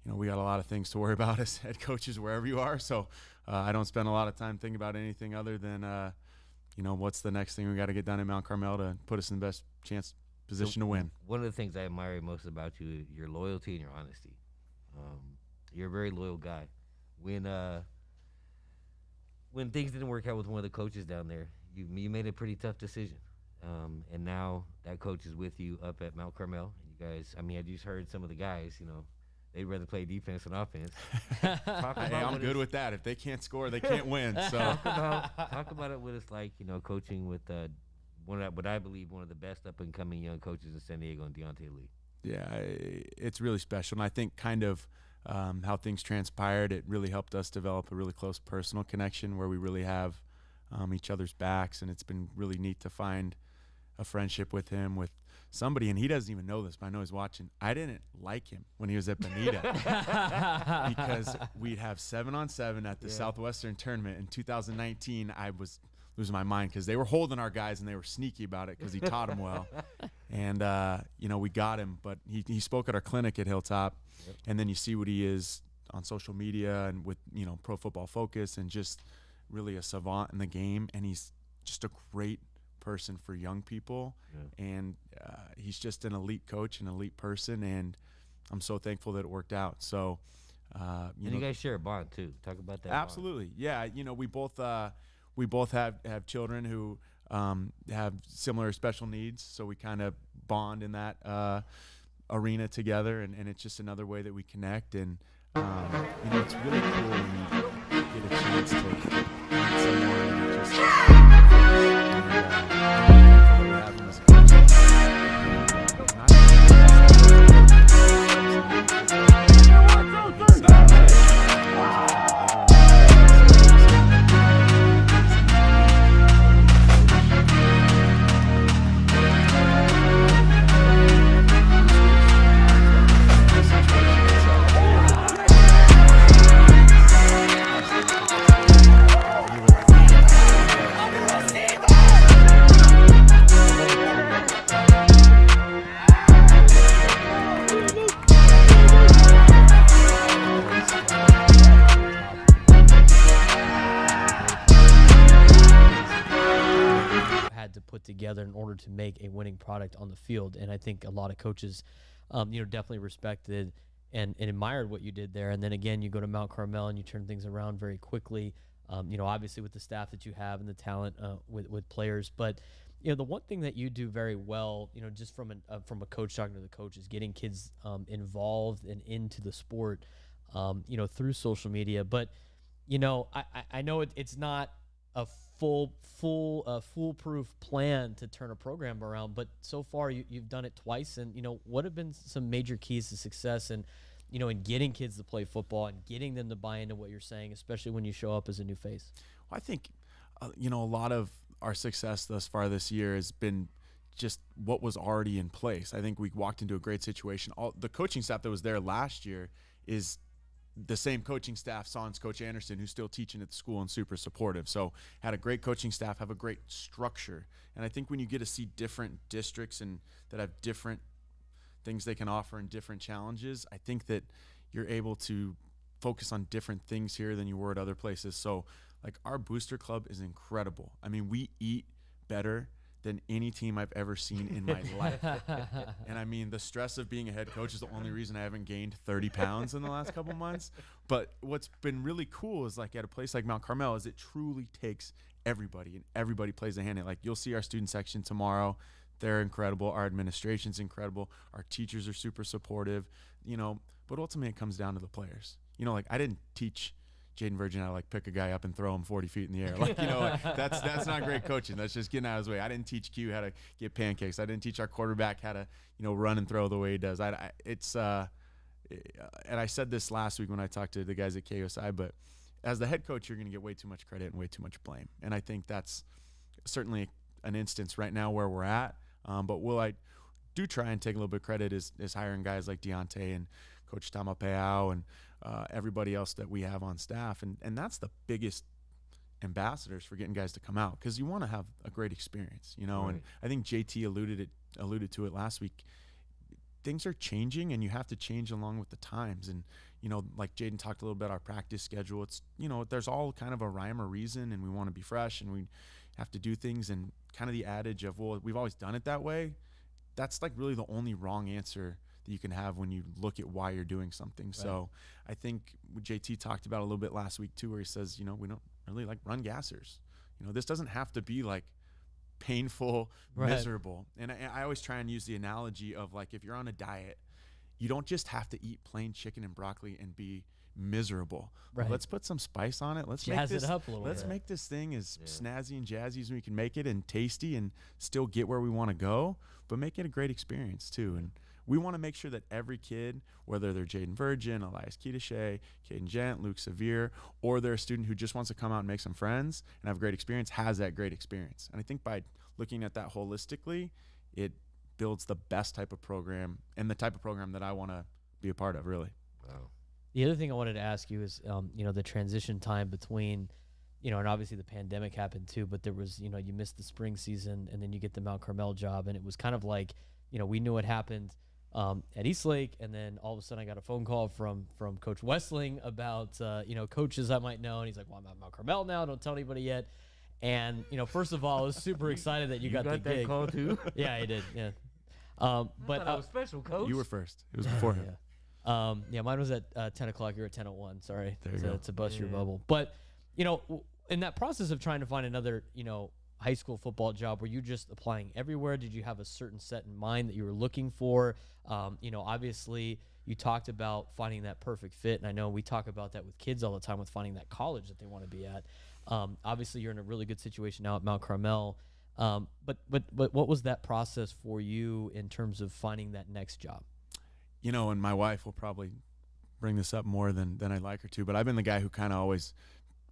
we got a lot of things to worry about as head coaches wherever you are. So I don't spend a lot of time thinking about anything other than what's the next thing we got to get done at Mount Carmel to put us in the best position to win. One of the things I admire most about you is your loyalty and your honesty. You're a very loyal guy. When things didn't work out with one of the coaches down there, you made a pretty tough decision. And now that coach is with you up at Mount Carmel. You guys, I just heard some of the guys, they'd rather play defense than offense. Hey, I'm good with that. If they can't score, they can't win. So talk about it, what it's like, coaching with what I believe one of the best up-and-coming young coaches in San Diego, and Deontay Lee. Yeah, it's really special. And I think kind of how things transpired, it really helped us develop a really close personal connection where we really have each other's backs. And it's been really neat to find a friendship with him, with somebody, and he doesn't even know this, but I know he's watching. I didn't like him when he was at Bonita because we'd have 7-on-7 at the Southwestern tournament in 2019. I was losing my mind because they were holding our guys and they were sneaky about it because he taught them well. And, we got him, but he spoke at our clinic at Hilltop. Yep. And then you see what he is on social media and with, Pro Football Focus, and just really a savant in the game. And he's just a great person for young people. Yeah. And he's just an elite coach, an elite person. And I'm so thankful that it worked out. So, you guys share a bond too. Talk about that. Absolutely. Bond. Yeah. We both have children who have similar special needs, so we kind of bond in that arena together, and it's just another way that we connect. And it's really cool when you get a chance to meet someone and just have them as a coach. together in order to make a winning product on the field. And I think a lot of coaches, definitely respected and admired what you did there. And then again, you go to Mount Carmel and you turn things around very quickly. Obviously with the staff that you have and the talent with players, but the one thing that you do very well, just from a coach talking to the coach, is getting kids involved and into the sport, through social media. But I know it's not a foolproof plan to turn a program around, but so far you've done it twice. And what have been some major keys to success? And in getting kids to play football and getting them to buy into what you're saying, especially when you show up as a new face? Well, I think, a lot of our success thus far this year has been just what was already in place. I think we walked into a great situation. All the coaching staff that was there last year is the same coaching staff, sans Coach Anderson, who's still teaching at the school and super supportive. So had a great coaching staff, have a great structure. And I think when you get to see different districts and that have different things they can offer and different challenges, I think that you're able to focus on different things here than you were at other places. So like our booster club is incredible. I mean, we eat better than any team I've ever seen in my life. And I mean, the stress of being a head coach is the only reason I haven't gained 30 pounds in the last couple months. But what's been really cool is like at a place like Mount Carmel is it truly takes everybody, and everybody plays a hand in it. Like you'll see our student section tomorrow. They're incredible. Our administration's incredible. Our teachers are super supportive, but ultimately it comes down to the players. Like I didn't teach Jaden Virgin how to like pick a guy up and throw him 40 feet in the air. Like, that's not great coaching. That's just getting out of his way. I didn't teach Q how to get pancakes. I didn't teach our quarterback how to, run and throw the way he does. And I said this last week when I talked to the guys at KOSI, but as the head coach, you're going to get way too much credit and way too much blame. And I think that's certainly an instance right now where we're at. But I do try and take a little bit of credit is hiring guys like Deontay and Coach Tamapeao and everybody else that we have on staff. And that's the biggest ambassadors for getting guys to come out, because you want to have a great experience, Right. And I think JT alluded to it last week. Things are changing and you have to change along with the times. And, like Jaden talked a little bit, our practice schedule, it's, there's all kind of a rhyme or reason, and we want to be fresh and we have to do things, and kind of the adage of, well, we've always done it that way. That's like really the only wrong answer that you can have when you look at why you're doing something. Right. So I think JT talked about a little bit last week too, where he says, we don't really like run gassers. This doesn't have to be like painful, right. miserable. And I always try and use the analogy of like, if you're on a diet, you don't just have to eat plain chicken and broccoli and be miserable. Right. Let's put some spice on it. Let's jazz it up a little bit. Let's make this thing as snazzy and jazzy as we can make it, and tasty, and still get where we want to go, but make it a great experience too. And we want to make sure that every kid, whether they're Jaden Virgin, Elias Ketashay, Caden Gent, Luke Sevier, or they're a student who just wants to come out and make some friends and have a great experience, has that great experience. And I think by looking at that holistically, it builds the best type of program, and the type of program that I want to be a part of, really. Wow. The other thing I wanted to ask you is, the transition time between, and obviously the pandemic happened too, but there was, you missed the spring season and then you get the Mount Carmel job, and it was kind of like, we knew it happened at Eastlake, and then all of a sudden I got a phone call from Coach Westling about, coaches I might know, and he's like, well, I'm at Mount Carmel now, don't tell anybody yet. And, first of all, I was super excited that you got the that gig. call too? Yeah, I did, yeah. But I was special, Coach. You were first. It was before him. Yeah, mine was at 10 o'clock. You're at 10:01. Sorry. There you go. To bust your bubble. But, in that process of trying to find another, high school football job, were you just applying everywhere? Did you have a certain set in mind that you were looking for? Obviously you talked about finding that perfect fit, and I know we talk about that with kids all the time, with finding that college that they want to be at. Obviously you're in a really good situation now at Mount Carmel. But what was that process for you in terms of finding that next job? And my wife will probably bring this up more than I'd like her to, but I've been the guy who kind of always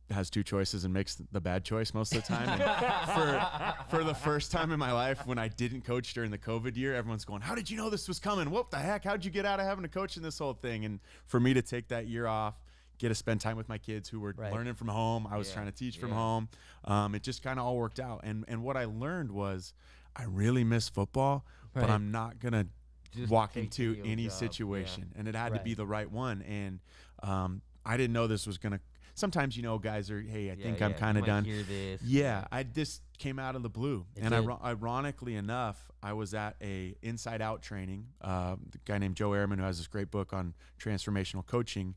has two choices and makes the bad choice most of the time. And for the first time in my life, when I didn't coach during the COVID year, everyone's going, how did you know this was coming? What the heck? How'd you get out of having to coach in this whole thing? And for me to take that year off, get to spend time with my kids who were learning from home, I was trying to teach from home. It just kind of all worked out. And what I learned was I really miss football, but I'm not going to walk into any situation, and it had to be the right one. And I didn't know this was going to, sometimes, guys are, hey, I think I'm kind of done. Hear this. Yeah, I just came out of the blue. And ironically enough, I was at a Inside Out training. The guy named Joe Ehrman, who has this great book on transformational coaching,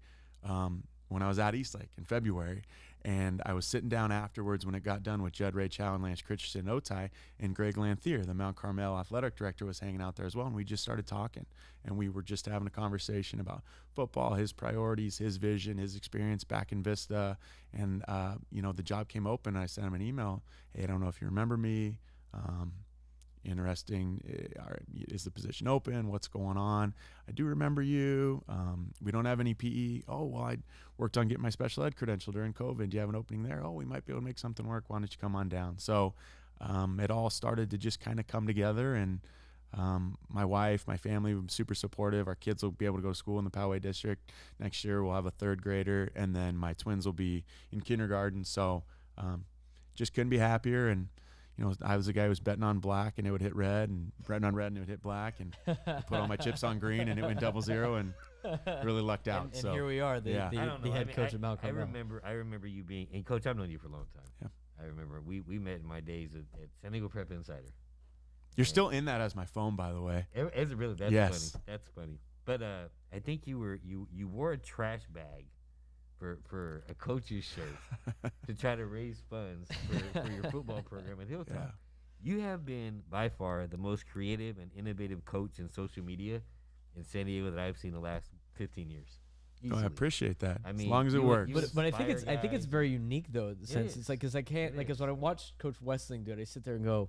when I was at Eastlake in February. And I was sitting down afterwards when it got done with Judd Ray Chow and Lance Christensen and Otai, and Greg Lanthier, the Mount Carmel athletic director, was hanging out there as well. And we just started talking, and we were just having a conversation about football, his priorities, his vision, his experience back in Vista. And, the job came open. I sent him an email. Hey, I don't know if you remember me. interesting. Is the position open? What's going on? I do remember you. We don't have any PE. Oh, well, I worked on getting my special ed credential during COVID. Do you have an opening there? Oh, we might be able to make something work. Why don't you come on down? So it all started to just kind of come together, and my wife, my family were super supportive. Our kids will be able to go to school in the Poway district. Next year we'll have a 3rd grader, and then my twins will be in kindergarten. So just couldn't be happier. And I was the guy who was betting on black and it would hit red, and betting on red and it would hit black, and I put all my chips on green and it went 0-0, and really lucked out. And here we are, the head coach of Mount Carmel. I remember you being, and Coach, I've known you for a long time. Yeah. I remember we met in my days at San Diego Prep Insider. You're still in that as my phone, by the way. Is it really? That's Yes. funny. That's funny. But I think you wore a trash bag for a coach's shirt to try to raise funds for your football program at Hilltop. Yeah. You have been by far the most creative and innovative coach in social media in San Diego that I've seen the last 15 years. Oh, I Easily. appreciate that. I As mean, long as it works. But I think it's guys. very unique though, in the sense is. it's like, because I can't, It like, is. because when I watch Coach Westling do it, I sit there and go,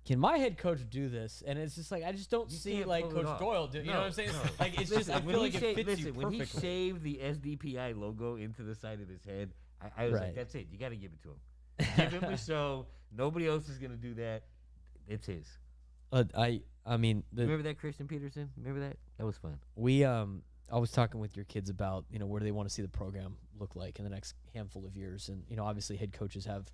can my head coach do this? And it's just like, I just don't You see can't like pull it Coach off. Doyle do. You know No, what I'm saying? no. Like, it's just, I when feel he like it fits you when he perfectly. shaved the SDPI logo into the side of his head, I was Right. like, that's it. You got to give it to him. Give him the show. Nobody else is gonna do that. It's his. I mean, Remember that, Christian Peterson? Remember that? That was fun. I was talking with your kids about, where do they want to see the program look like in the next handful of years, and obviously head coaches have,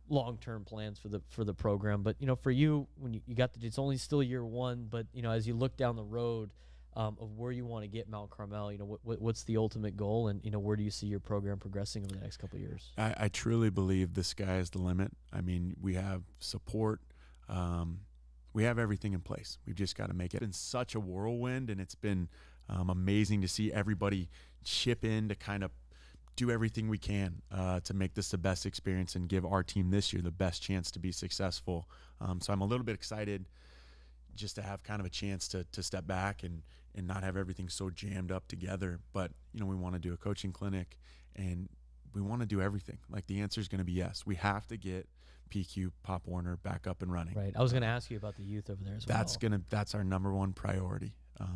long-term plans for the program, but for you, when you got it's only still year 1, but as you look down the road of where you want to get Mount Carmel, what's the ultimate goal, and where do you see your program progressing over the next couple of years? I truly believe the sky is the limit. I mean, we have support. We have everything in place. We've just got to make it. It's been such a whirlwind, and it's been amazing to see everybody chip in to kind of do everything we can to make this the best experience and give our team this year the best chance to be successful. So I'm a little bit excited just to have kind of a chance to step back and not have everything so jammed up together. But, we want to do a coaching clinic, and we want to do everything. Like, the answer is going to be yes. We have to get PQ Pop Warner back up and running. Right. I was going to ask you about the youth over there as well. That's our number one priority.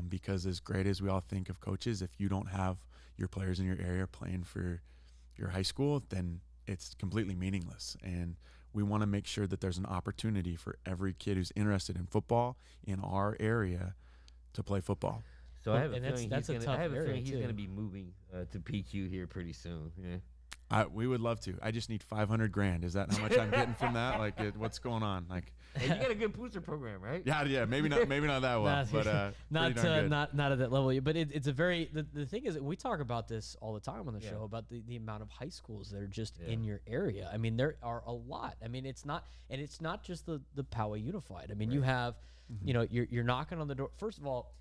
Because as great as we all think of coaches, if you don't have your players in your area playing for your high school, then it's completely meaningless. And we want to make sure that there's an opportunity for every kid who's interested in football in our area to play football. So I have a feeling that's he's a gonna. I tough have a area, feeling he's too. gonna be moving to PQ here pretty soon. Yeah. We would love to. I just need $500,000. Is that how much I'm getting from that? Like, what's going on? Like, Hey, you got a good booster program, right? yeah, maybe not that well, but not pretty darn good. not at that level. But it's a very the thing is, we talk about this all the time on the Yeah. show about the amount of high schools that are just Yeah. in your area. I mean, there are a lot. I mean, it's not just the Poway Unified. I mean, you have you're knocking on the door. First of all,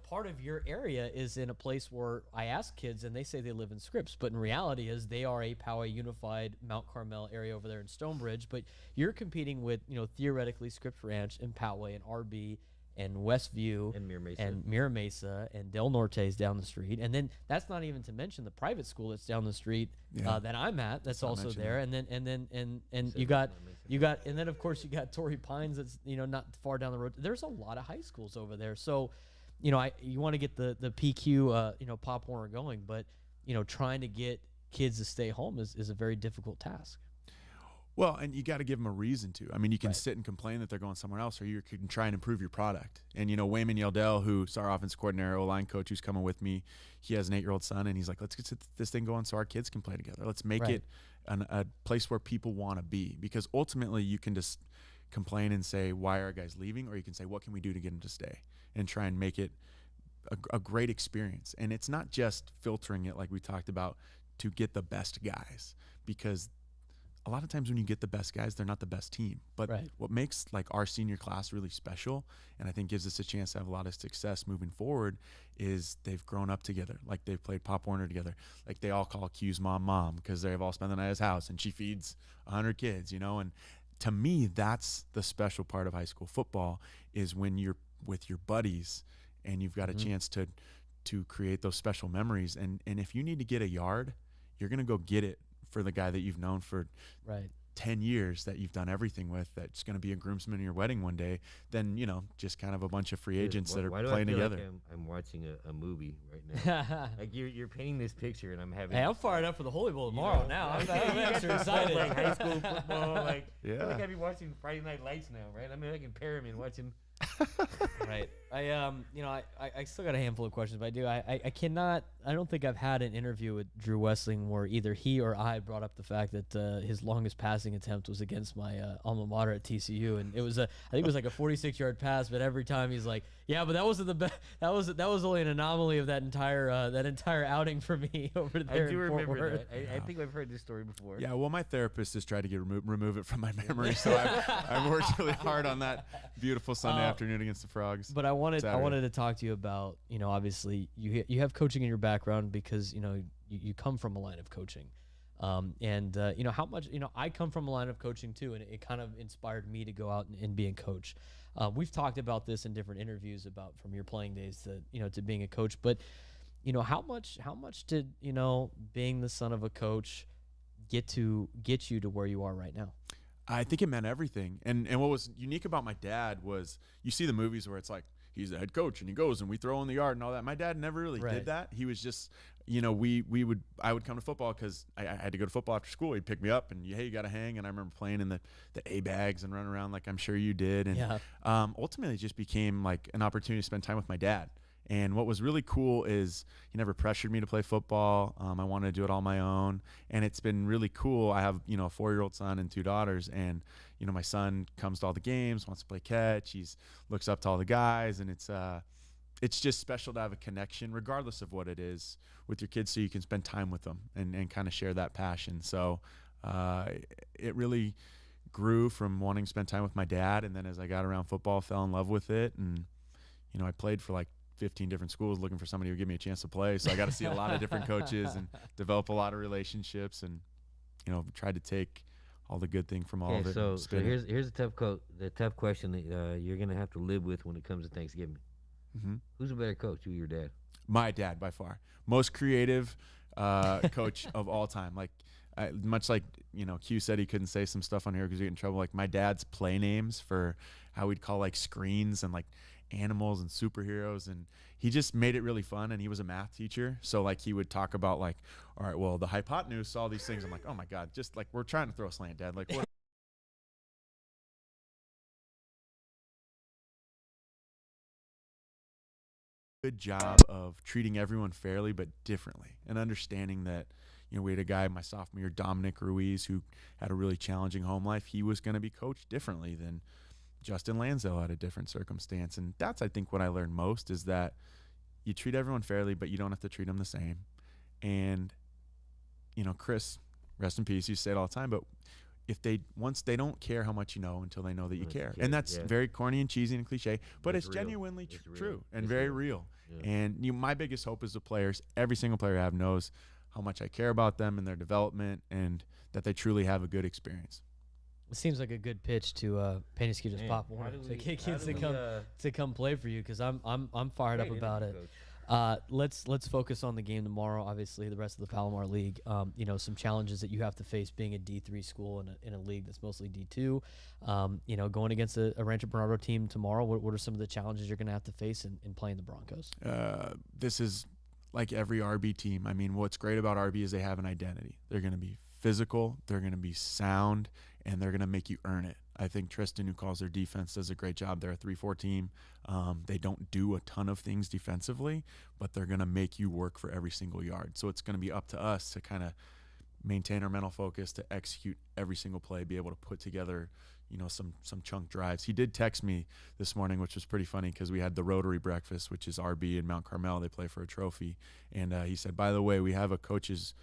part of your area is in a place where I ask kids and they say they live in Scripps, but in reality is they are a Poway Unified Mount Carmel area over there in Stonebridge. But you're competing with, theoretically Scripps Ranch and Poway and RB and Westview And Mira Mesa and Del Norte's down the street. And then that's not even to mention the private school that's down the street Yeah. that I'm at. That's not also mention there. that. And and then of course you got Torrey Pines that's, not far down the road. There's a lot of high schools over there. So, you want to get the PQ, Pop Warner going, but, trying to get kids to stay home is a very difficult task. Well, and you got to give them a reason to. I mean, you can Right. sit and complain that they're going somewhere else, or you can try and improve your product. And, Wayman Yeldell, who's our offense coordinator, O-line coach, who's coming with me, he has an 8-year-old son, and he's like, let's get this thing going so our kids can play together. Let's make Right. it a place where people want to be. Because ultimately, you can just complain and say, why are guys leaving? Or you can say, what can we do to get them to stay? And try and make it a great experience. And it's not just filtering it like we talked about to get the best guys, because a lot of times when you get the best guys, they're not the best team. But Right. what makes like our senior class really special, and I think gives us a chance to have a lot of success moving forward, is they've grown up together. Like, they've played Pop Warner together. Like, they all call Q's mom because they've all spent the night at his house and she feeds 100 kids, and to me, that's the special part of high school football, is when you're with your buddies and you've got a chance to create those special memories. And if you need to get a yard, you're going to go get it for the guy that you've known for Right. 10 years that you've done everything with that's going to be a groomsman in your wedding one day than, just kind of a bunch of free agents that are Why do playing I feel together. Like I'm watching a movie right now. Like you're painting this picture, and I'm having. Hey, I'm fired up for the Holy Bowl tomorrow. Now I'm extra excited. Like high school football, like I feel Yeah. like I'd be watching Friday Night Lights now, right? I mean, I can pair him in watching. Right. I still got a handful of questions, but I cannot. I don't think I've had an interview with Drew Wessling where either he or I brought up the fact that his longest passing attempt was against my alma mater at TCU, and I think it was like a 46-yard pass, but every time he's like, yeah, but that wasn't the best. That was only an anomaly of that entire outing for me over there. I do in Fort remember Worth. that. I think I've heard this story before. Yeah, well, my therapist has tried to remove it from my memory, so I've worked really hard on that beautiful Sunday afternoon against the Frogs. But I wanted Saturday. to talk to you about, obviously you have coaching in your background because you come from a line of coaching, and how much I come from a line of coaching too, and it kind of inspired me to go out and be a coach. We've talked about this in different interviews about from your playing days to being a coach, but how much did being the son of a coach get you to where you are right now? I think it meant everything. And what was unique about my dad was you see the movies where it's like he's the head coach and he goes and we throw in the yard and all that. My dad never really did that. He was just, I would come to football because I had to go to football after school. He'd pick me up and hey, you got to hang. And I remember playing in the A bags and running around like I'm sure you did. And ultimately it just became like an opportunity to spend time with my dad. And what was really cool is he never pressured me to play football. I wanted to do it all on my own. And it's been really cool. I have, a 4-year-old son and 2 daughters. And, my son comes to all the games, wants to play catch. He's looks up to all the guys. And it's just special to have a connection, regardless of what it is, with your kids so you can spend time with them and kind of share that passion. So it really grew from wanting to spend time with my dad. And then as I got around football, fell in love with it. And, I played for like 15 different schools looking for somebody who would give me a chance to play. So I got to see a lot of different coaches and develop a lot of relationships and, tried to take all the good thing from all of it. So here's the tough question that you're going to have to live with when it comes to Thanksgiving. Mm-hmm. Who's a better coach, you or your dad? My dad, by far. Most creative coach of all time. Like, much like, Q said he couldn't say some stuff on here because he'd get in trouble. Like, my dad's play names for how we'd call, like, screens and, like, animals and superheroes, and he just made it really fun. And he was a math teacher, so like he would talk about like, all right, well, the hypotenuse, all these things. I'm like, oh my god, just like we're trying to throw a slant, Dad. Like, what? Good job of treating everyone fairly but differently, and understanding that we had a guy my sophomore year, Dominic Ruiz, who had a really challenging home life. He was going to be coached differently than Justin Lansdale had a different circumstance. And that's, I think, what I learned most is that you treat everyone fairly, but you don't have to treat them the same. And, Chris, rest in peace, you say it all the time, but once they don't care how much you know until they know that you care. And that's very corny and cheesy and cliche, but it's genuinely true and very real. Yeah. And my biggest hope is the players, every single player I have knows how much I care about them and their development and that they truly have a good experience. It seems like a good pitch to Penasquito's Pop Warner to get kids to come play for you because I'm fired up about it. Let's focus on the game tomorrow. Obviously, the rest of the Palomar League. Some challenges that you have to face being a D3 school in a league that's mostly D2. Going against a Rancho Bernardo team tomorrow. What are some of the challenges you're going to have to face in playing the Broncos? This is like every RB team. I mean, what's great about RB is they have an identity. They're going to be physical. They're going to be sound. And they're going to make you earn it. I think Tristan, who calls their defense, does a great job. They're a 3-4 team. They don't do a ton of things defensively, but they're going to make you work for every single yard. So it's going to be up to us to kind of maintain our mental focus, to execute every single play, be able to put together, some chunk drives. He did text me this morning, which was pretty funny because we had the Rotary Breakfast, which is RB in Mount Carmel. They play for a trophy. And he said, by the way, we have a coach's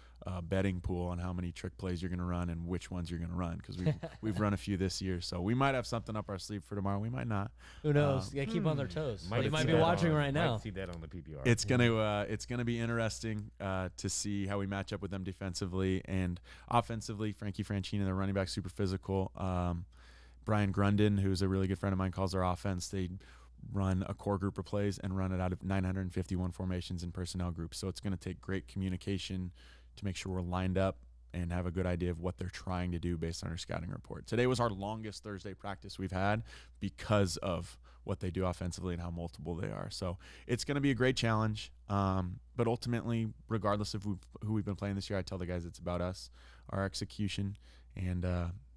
betting pool on how many trick plays you're going to run and which ones you're going to run because we've run a few this year. So we might have something up our sleeve for tomorrow. We might not. Who knows? Got to keep on their toes. They might be watching right now. Might see that on the PPR. It's gonna be interesting to see how we match up with them defensively and offensively. Frankie Franchina, the running back, super physical. Brian Grundon, who's a really good friend of mine, calls their offense. They run a core group of plays and run it out of 951 formations in personnel groups. So it's going to take great communication to make sure we're lined up and have a good idea of what they're trying to do based on our scouting report. Today was our longest Thursday practice we've had because of what they do offensively and how multiple they are. So it's going to be a great challenge. But ultimately, regardless of who we've been playing this year, I tell the guys it's about us, our execution, and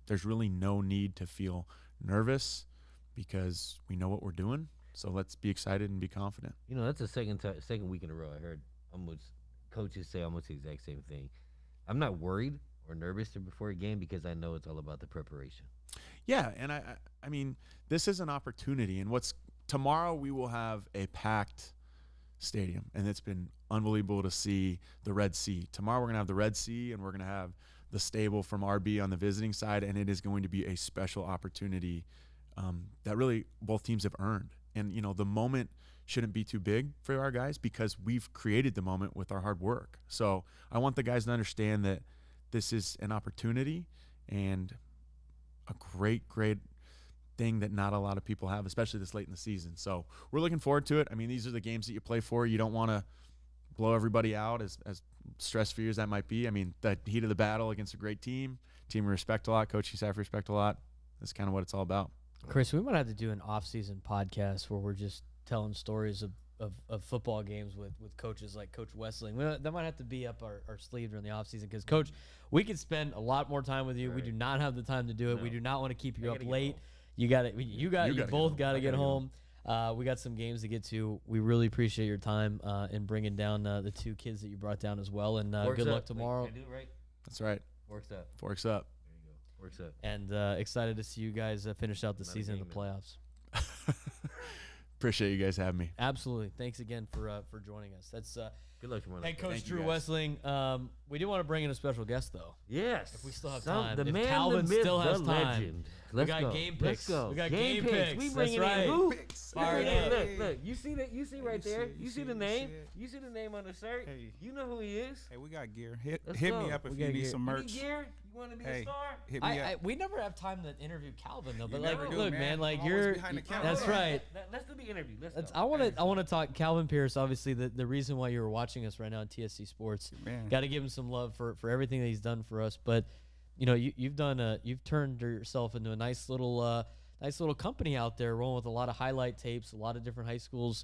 there's really no need to feel nervous because we know what we're doing. So let's be excited and be confident. You know, that's the second week in a row I heard coaches say almost the exact same thing. I'm not worried or nervous before a game because I know it's all about the preparation. Yeah, and I mean, this is an opportunity. And tomorrow we will have a packed stadium, and it's been unbelievable to see the Red Sea. Tomorrow we're going to have the Red Sea, and we're going to have the stable from RB on the visiting side, and it is going to be a special opportunity that really both teams have earned. And, you know, the moment shouldn't be too big for our guys because we've created the moment with our hard work. So I want the guys to understand that this is an opportunity and a great thing that not a lot of people have, especially this late in the season. So we're looking forward to it. I mean, these are the games that you play for. You don't want to blow everybody out as stress-free as that might be. I mean, the heat of the battle against a great team we respect a lot, coaching staff respect a lot. That's kind of what it's all about. Chris, we might have to do an off-season podcast where we're just telling stories of football games with coaches like Coach Wessling. That might have to be up our sleeve during the offseason because, Coach, we could spend a lot more time with you. Right. We do not have the time to do it. No. We do not want to keep you up late. You both got to get home. We got some games to get to. We really appreciate your time in bringing down the two kids that you brought down as well. And good luck tomorrow. Wait, can I do it right? That's right. Forks up. Forks up. There you go. Forks up. And excited to see you guys finish out the season in the playoffs. Appreciate you guys having me. Absolutely. Thanks again for joining us. That's good luck tomorrow. Head Coach Drew Wessling. We do want to bring in a special guest though. Yes. If we still have time. The if man, Calvin the myth, still has the time. Legend. We got game picks. Let's go. We got game picks. We That's bringing right. in who? Fired up. Look. You see that? You see right there? You see the name? You see the name on the shirt? Hey. You know who he is? Hey, we got gear. Hit go. me up if you need some merch. You need gear? You want to be a star? Hit me up. We never have time to interview Calvin though. But You never do, look, man. like I'm you're. always behind the camera. That's right. Let's do the interview. Let's I want to talk Calvin Pierce. Obviously, the reason why you're watching us right now on TSC Sports. Man. Got to give him some love for everything that he's done for us. But you know, you've turned yourself into a nice little company out there, rolling with a lot of highlight tapes. A lot of different high schools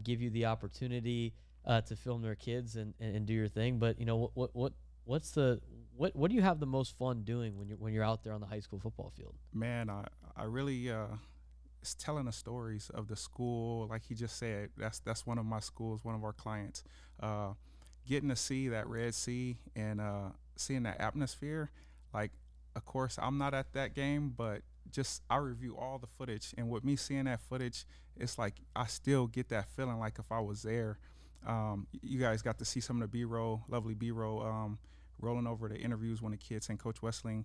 give you the opportunity to film their kids and do your thing. But you know what do you have the most fun doing when you're out there on the high school football field? Man, I really it's telling the stories of the school. Like he just said, that's one of my schools, one of our clients. Getting to see that Red Sea and seeing that atmosphere. Like, of course, I'm not at that game, but just I review all the footage, and with me seeing that footage, it's like I still get that feeling like if I was there. You guys got to see some of the B-roll, lovely B-roll, rolling over the interviews when the kids and Coach Wessling.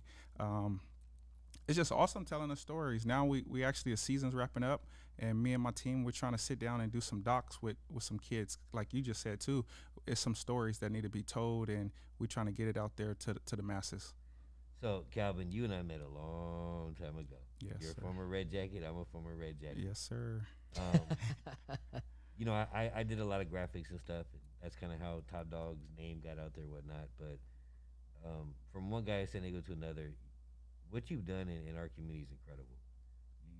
It's just awesome telling the stories. Now we actually, the season's wrapping up, and me and my team, we're trying to sit down and do some docs with some kids. Like you just said, too, it's some stories that need to be told, and we're trying to get it out there to the masses. So, Calvin, you and I met a long time ago. Yes, You're sir. a former Red Jacket. I'm a former Red Jacket. Yes, sir. You know, I did a lot of graphics and stuff. And that's kind of how TopDAWG's name got out there, whatnot. But from one guy in San Diego to another, what you've done in our community is incredible.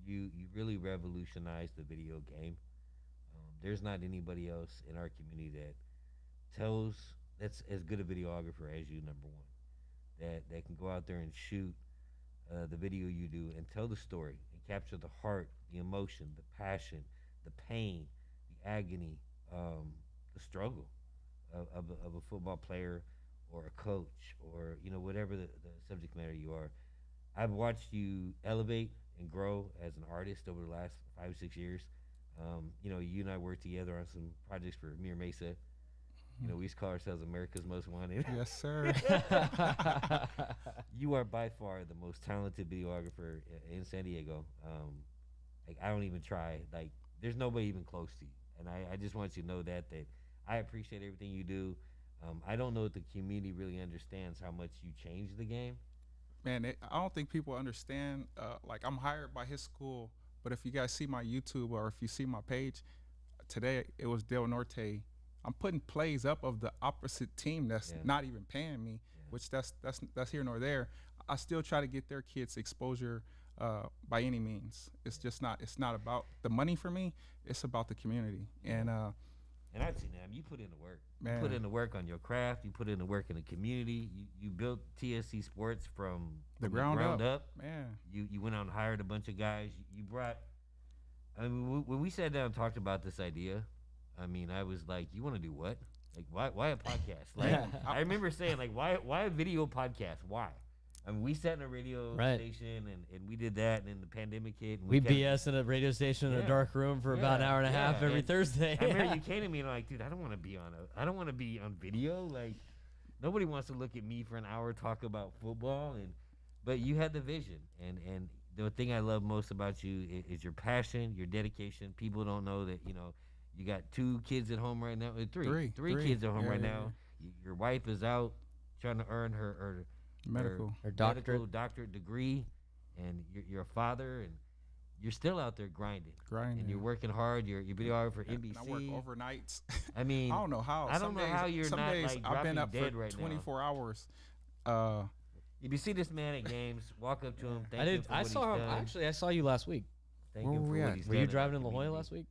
You really revolutionized the video game. There's not anybody else in our community that's as good a videographer as you, number one. That can go out there and shoot the video you do and tell the story and capture the heart, the emotion, the passion, the pain, the agony, the struggle of a football player or a coach or, you know, whatever the subject matter you are. I've watched you elevate and grow as an artist over the last 5 or 6 years. You know, you and I worked together on some projects for Mir Mesa. You know, we used to call ourselves America's Most Wanted. Yes, sir. You are by far the most talented videographer in San Diego. Like, I don't even try. Like, there's nobody even close to you. And I just want you to know that I appreciate everything you do. I don't know if the community really understands how much you changed the game. Man, I don't think people understand. Like, I'm hired by his school, but if you guys see my YouTube or if you see my page, today it was Del Norte. I'm putting plays up of the opposite team that's not even paying me. which that's here nor there. I still try to get their kids exposure by any means. It's not about the money for me. It's about the community. And I've seen that. You put in the work. man, You put in the work on your craft. You put in the work in the community. You built TSC Sports from the the ground ground up. up. Man, You went out and hired a bunch of guys. You brought. I mean, when we sat down and talked about this idea, I mean, I was like, "You want to do what? Like, why a podcast?" Like, I remember saying, like, "Why a video podcast? Why?" I mean, we sat in a radio station and we did that, and then the pandemic hit. And We BS in a radio station in a dark room for about an hour and a half every Thursday. I remember you came to me and I'm like, dude, I don't want to be on video. Like, nobody wants to look at me for an hour talk about football. But you had the vision, and the thing I love most about you is your passion, your dedication. People don't know that you got 2 kids at home right now. Three kids at home right now. Your wife is out trying to earn her medical doctorate degree, and you're a father, and you're still out there grinding, and you're working hard. You're videographer for NBC. And I work overnights. I mean, I don't know how. I don't know how you're some not days like I've been dropping up dead for right 24 now. hours. If you see this man at games, walk up to him. Thank him for I what saw he's him. done. Actually, I saw you last week. Thank Where him were for we what at? he's Were done you in driving our in La Jolla community. last week?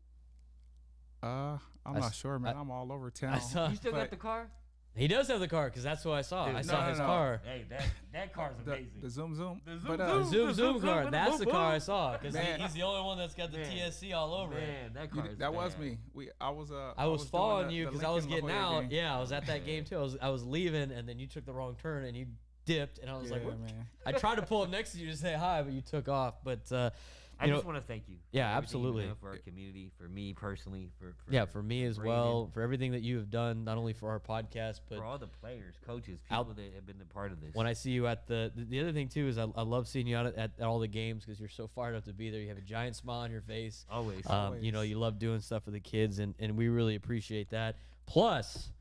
I'm I not s- sure, man. I- I'm all over town. I saw. You still But got the car? He does have the car because that's what I saw. Dude, I no, saw no, his no. car. Hey, that car's amazing. the zoom. The But, The zoom zoom car. with That's the the car I boom. saw because Man. he's the only one that's got the Man. TSC all over it. Man, that car is that was bad. me. I was I was following doing you the because I was Lincoln getting La Jolla out. game. Yeah, I was at that game too. I was leaving, and then you took the wrong turn and you dipped, and I was like, Yeah, "What?" man. I tried to pull up next to you to say hi, but you took off. But I you just know, want to thank you. Yeah, for everything you've absolutely. done for our community, for me personally, for me as Braden, well, for everything that you have done, not only for our podcast, but for all the players, coaches, Out- people that have been a part of this. when I see you at the other thing too is I love seeing you out at all the games because you're so fired up to be there. You have a giant smile on your face. always, You know, you love doing stuff for the kids, and we really appreciate that. Plus,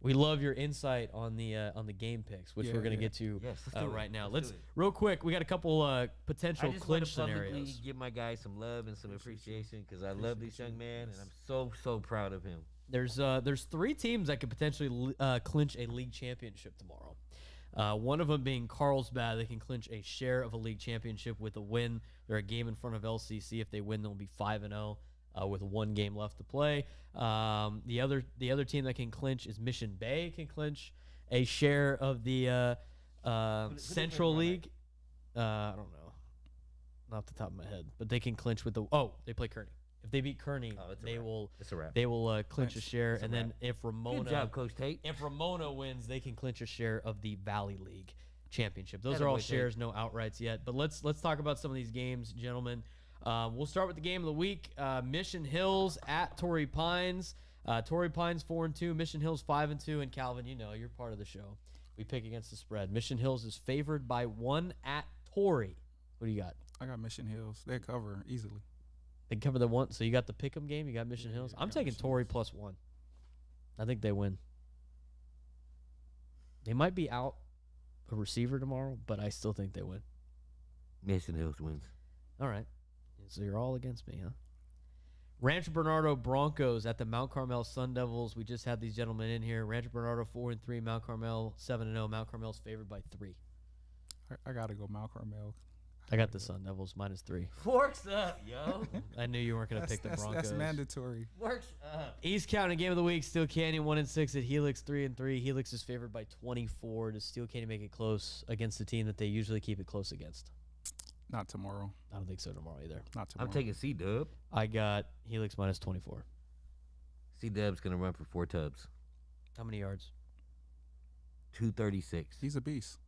we love your insight on the game picks, which we're going to get to Yes, let's do it. right now. Let's Let's do it. real quick. We got a couple I potential just clinch want to publicly scenarios. give my guy some love and some appreciation because I love this young man, and I'm so proud of him. There's 3 teams that could potentially clinch a league championship tomorrow. One of them being Carlsbad. They can clinch a share of a league championship with a win. They're a game in front of LCC. If they win, they'll be 5-0 with 1 game left to play. The other team that can clinch is Mission Bay. Can clinch a share of the who they Central play tomorrow League. I don't know, not off the top of my head, but they can clinch with the. They play Kearney. If they beat Kearney, It's a they wrap. will. It's a wrap. They will clinch a share, It's a and then wrap. if Ramona, Good job, Coach Tate. if Ramona wins, they can clinch a share of the Valley League championship. Those Atta are all boy, Tate. shares, no outrights yet. But let's talk about some of these games, gentlemen. We'll start with the game of the week: Mission Hills at Torrey Pines. Torrey Pines 4-2, Mission Hills 5-2, and Calvin, you know you're part of the show. We pick against the spread. Mission Hills is favored by 1 at Torrey. What do you got? I got Mission Hills. They cover easily. They cover the 1, so you got the Pick'em game. You got Mission Hills. I I'm got taking Mission Torrey Hills. +1. I think they win. They might be out a receiver tomorrow, but I still think they win. Mission Hills wins. All right. So you're all against me, huh? Rancho Bernardo Broncos at the Mount Carmel Sun Devils. We just had these gentlemen in here. Rancho Bernardo 4-3, Mount Carmel 7-0. Mount Carmel's favored by 3. I got to go Mount Carmel. I got the Sun Devils -3. Forks up, yo. I knew you weren't going to pick the Broncos. That's mandatory. Works up. East County game of the week: Steel Canyon 1-6 at Helix 3-3. Helix is favored by 24. Does Steel Canyon make it close against the team that they usually keep it close against? Not tomorrow. I don't think so tomorrow either. Not tomorrow. I'm taking C-Dub. I got Helix -24. C-Dub's going to run for 4 tubs. How many yards? 236. He's a beast.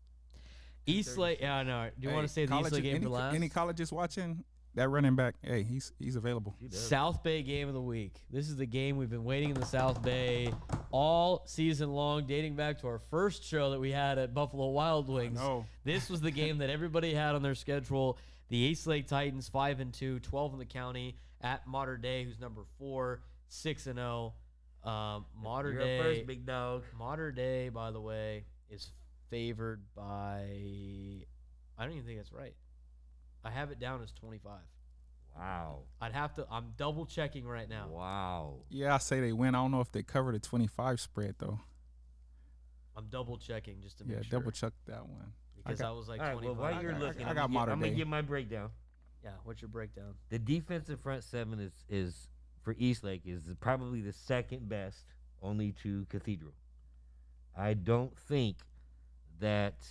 Eastlake. Yeah, no. Do you want to say the college- Eastlake game for last? Any colleges watching? That running back, hey, he's available. C-Dub. South Bay game of the week. This is the game we've been waiting in the South Bay all season long, dating back to our first show that we had at Buffalo Wild Wings. know. This was the game that everybody had on their schedule. The Eastlake Titans 5-2, 12 in the county at Mater Dei, who's number 4, 6-0. Mater You're up Dei. first, big dog. Mater Dei, by the way, is favored by. I don't even think that's right. I have it down as 25. Wow. I'd have to. I'm double checking right now. Wow. Yeah, I say they win. I don't know if they cover the 25 spread though. I'm double checking just to make Yeah, sure. double check that one. Because I was like All right, well, 25. while you're I looking, got I'm modern going to day. give my breakdown. Yeah, what's your breakdown? The defensive front seven is for Eastlake is probably the second best, only to Cathedral. I don't think that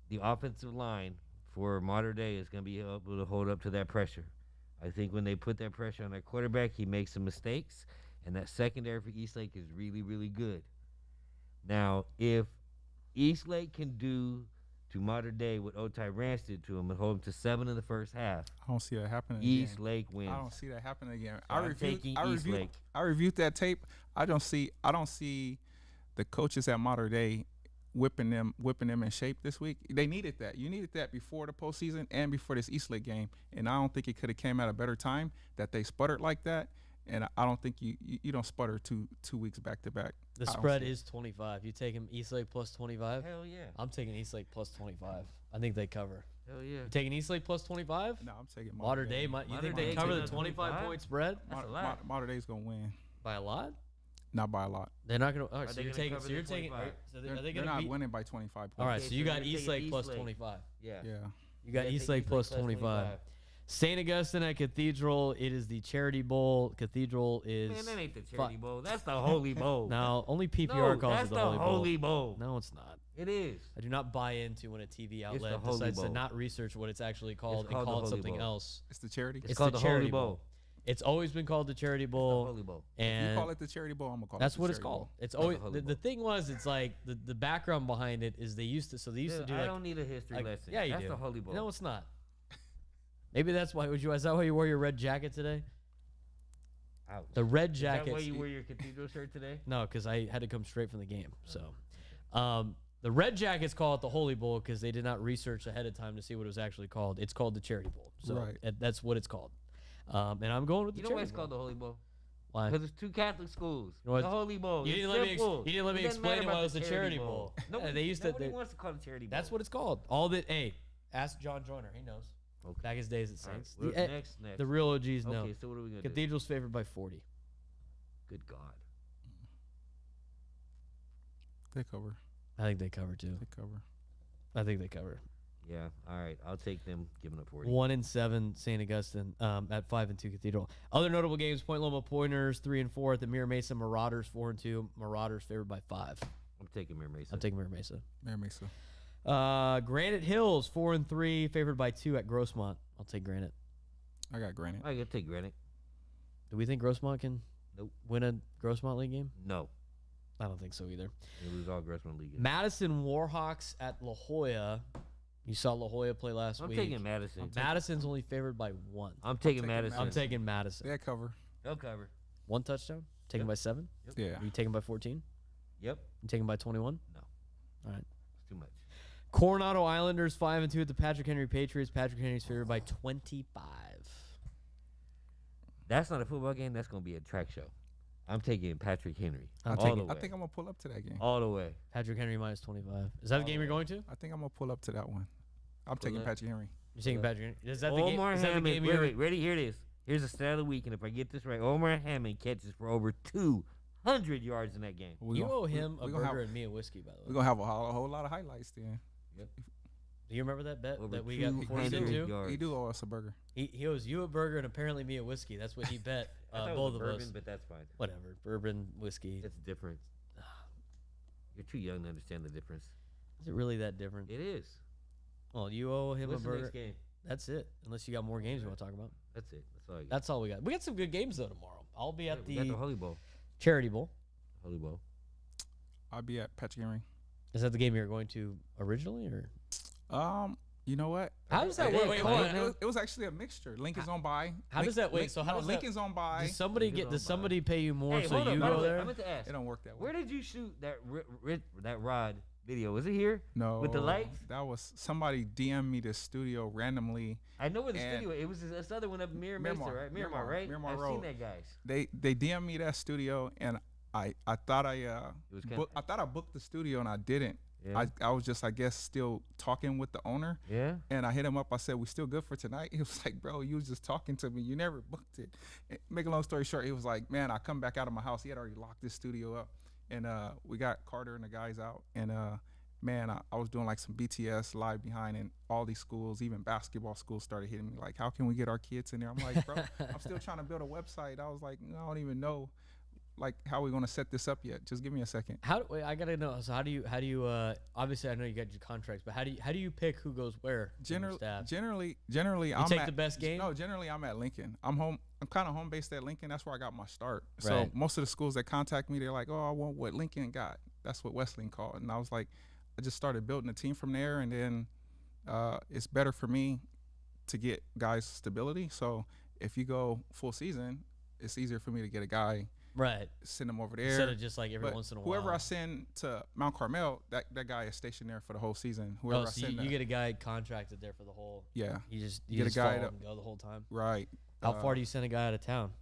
the offensive line for Modern Day is going to be able to hold up to that pressure. I think when they put that pressure on their quarterback, he makes some mistakes, and that secondary for Eastlake is really, really good. Now, if Eastlake can do to Modern Day what Otay Ranch did to him and hold him to 7 in the first half, I don't see that happening again. Eastlake wins. I don't see that happening again. So I'm taking Eastlake. I reviewed that tape. I don't see the coaches at Modern Day whipping them in shape this week. They needed that. You needed that before the postseason and before this Eastlake game. And I don't think it could have came at a better time that they sputtered like that. And I don't think you don't sputter two weeks back to back. The spread is 25. You taking Eastlake plus 25? Hell yeah. I'm taking Eastlake plus 25. I think they cover. Hell yeah. You taking Eastlake plus 25? No, I'm taking Modern Day. You Modern think Day they cover the taking 25 point spread? That's a lot. Modern Day's gonna win, By a lot? not by a lot. They're not going to. All right, Are so they you're gonna taking. cover So the you're taking. 25? So They're, are they they're going to not beat? winning by 25 points. All right, Okay, so you so got you're taking Eastlake plus Eastlake. 25. Yeah. Yeah. You got Yeah, take Eastlake plus 25. St. Augustine at Cathedral. It is the Charity Bowl. Cathedral is. Man, that ain't the Charity Bowl. That's the Holy Bowl. No, only PPR No, calls that's it the the Holy Bowl. No, it's not. It is. I do not buy into when a TV outlet Holy decides to Bowl. not research what it's actually called called and the call it Holy something Bowl. else. It's the charity. It's called the the Charity Holy Bowl. It's always been called the Charity It's the Bowl, Holy Bowl. If and you call it the charity bowl, I'm gonna call that's it the what it's charity called. bowl. It's the always Holy the Bowl. thing was it's like the background behind it is they used to they used to do I like don't need a history like- lesson. yeah, you That's do. the Holy Bowl. no, it's not. Maybe that's why. Is that why you wore your red jacket today? Ouch. The red Is jacket. that why you wear your Cathedral shirt today? No, because I had to come straight from the game. So, the red jackets call it the Holy Bowl because they did not research ahead of time to see what it was actually called. It's called the Charity Bowl. So Right. that's what it's called. And I'm going with the You know why Charity it's called Bowl. the Holy Bowl? Why? Because it's two Catholic schools. You know what? The Holy Bowl. You It's didn't let me. simple. You didn't let me It doesn't explain matter why about it was the Charity Bowl. Nobody, they used nobody to. wants to call it Charity Bowl. That's what it's called. All that. Hey, ask John Joyner. He knows. Okay. Back his days at All right, Saints. well, The, next. the real OGs know. Okay, so what are we going to do? Cathedral's favored by 40. Good God. They cover. I think they cover too. They cover. I think they cover. Yeah, all right. I'll take them giving up 40. 1-7 St. Augustine at 5-2 Cathedral. Other notable games: Point Loma Pointers 3-4 at the Mira Mesa Marauders 4-2. Marauders favored by 5. I'm taking Mira Mesa. I'm taking Mira Mesa. Mary Mesa. Granite Hills 4-3 favored by 2 at Grossmont. I'll take Granite. I got Granite. I gotta take Granite. Do we think Grossmont can Nope. win a Grossmont League game? No. I don't think so either. They lose all Grossman League. Madison Warhawks at La Jolla. You saw La Jolla play last I'm week. taking Madison. Madison's only favored by 1. I'm taking taking Madison. I'm taking Madison. They cover. They'll cover. 1 touchdown. Taken Yep. by 7. Yeah. Are you taking by 14? Yep. You taking by 21? No. All right. It's too much. Coronado Islanders 5-2 at the Patrick Henry Patriots. Patrick Henry's favored by 25. That's not a football game. That's gonna be a track show. I'm taking Patrick Henry. I'm all taking- the I way. think I'm gonna pull up to that game. All the way. Patrick Henry minus 25. Is that the game you're going to? I think I'm gonna pull up to that one. I'm Pull taking up. Patrick Henry. You're taking Yeah. Patrick Henry. Is that the game? Omar Is that the Hammond. game Wait, you're wait, ready? Here it is. Here's the stat of the week, and if I get this right, Omar Hammond catches for over 200 yards in that game. We You gonna- owe him we a gonna have- burger and me a whiskey, by the We're way. gonna have a whole lot of highlights then. Do you remember that bet Over that we got before He season 200 do, 2? yards. he do owe us a burger. He owes you a burger and apparently me a whiskey. That's what he bet I thought it both was of bourbon, us. but that's fine. Whatever. Bourbon, whiskey. It's different. You're too young to understand the difference. Is it really that different? It is. Well, you owe him What's a the burger. next game? That's it. Unless you got more games you want to talk about. That's it. That's all I got. That's all we got. We got some good games though tomorrow. I'll be at we got the the Holy Bowl. Charity Bowl. Holy Bowl. I'll be at Patrick Henry. Is that the game you were going to originally, or You know what? how does that It work? is, Wait, it hold is. on. It was actually a mixture. Lincoln's on by. How does that- wait, so how does that- Lincoln's on by? Does somebody Lincoln's get? on Does by. somebody pay you more Hey, so hold on. you by the go way, there? I meant to ask. It don't work that way. Where did you shoot that that rod video? Was it here? No. With the lights? That was somebody DM'd me the studio randomly. I know where the And- studio. It was this other one up Mesa, Miramar, right? Miramar, Miramar, right? Miramar I've Road. seen that, guys. They DM'd me that studio and I thought I was I thought I booked the studio and I didn't. Yeah. I was just, I guess, still talking with the owner. Yeah. And I hit him up. I said, "We still good for tonight?" He was like, "Bro, you was just talking to me. You never booked it." Make a long story short, he was like, "Man, I come back out of my house. He had already locked this studio up." and we got Carter and the guys out, and man, I was doing like some BTS live behind, and all these schools, even basketball schools, started hitting me like, how can we get our kids in there? I'm like, bro, I'm still trying to build a website. I was like, no, I don't even know like how we gonna set this up yet. Just give me a second. Wait, I gotta know. So how do you obviously I know you got your contracts, but how do you pick who goes where? Generally, you I'm take at the best game. No, generally I'm at Lincoln. I'm kind of home based at Lincoln. That's where I got my start. So Right. most of the schools that contact me, they're like, oh, I want what Lincoln got. That's what Wesleyan called, and I was like, I just started building a team from there, and then it's better for me to get guys stability. So if you go full season, it's easier for me to get a guy. Right. Send them over there Instead of just like every But once in a whoever while. I send to Mount Carmel, that guy is stationed there for the whole season. Whoever I so send, you get a guy contracted there for the whole. yeah, You just Get a just guy follow to- and go the whole time. right. How far do you send a guy out of town?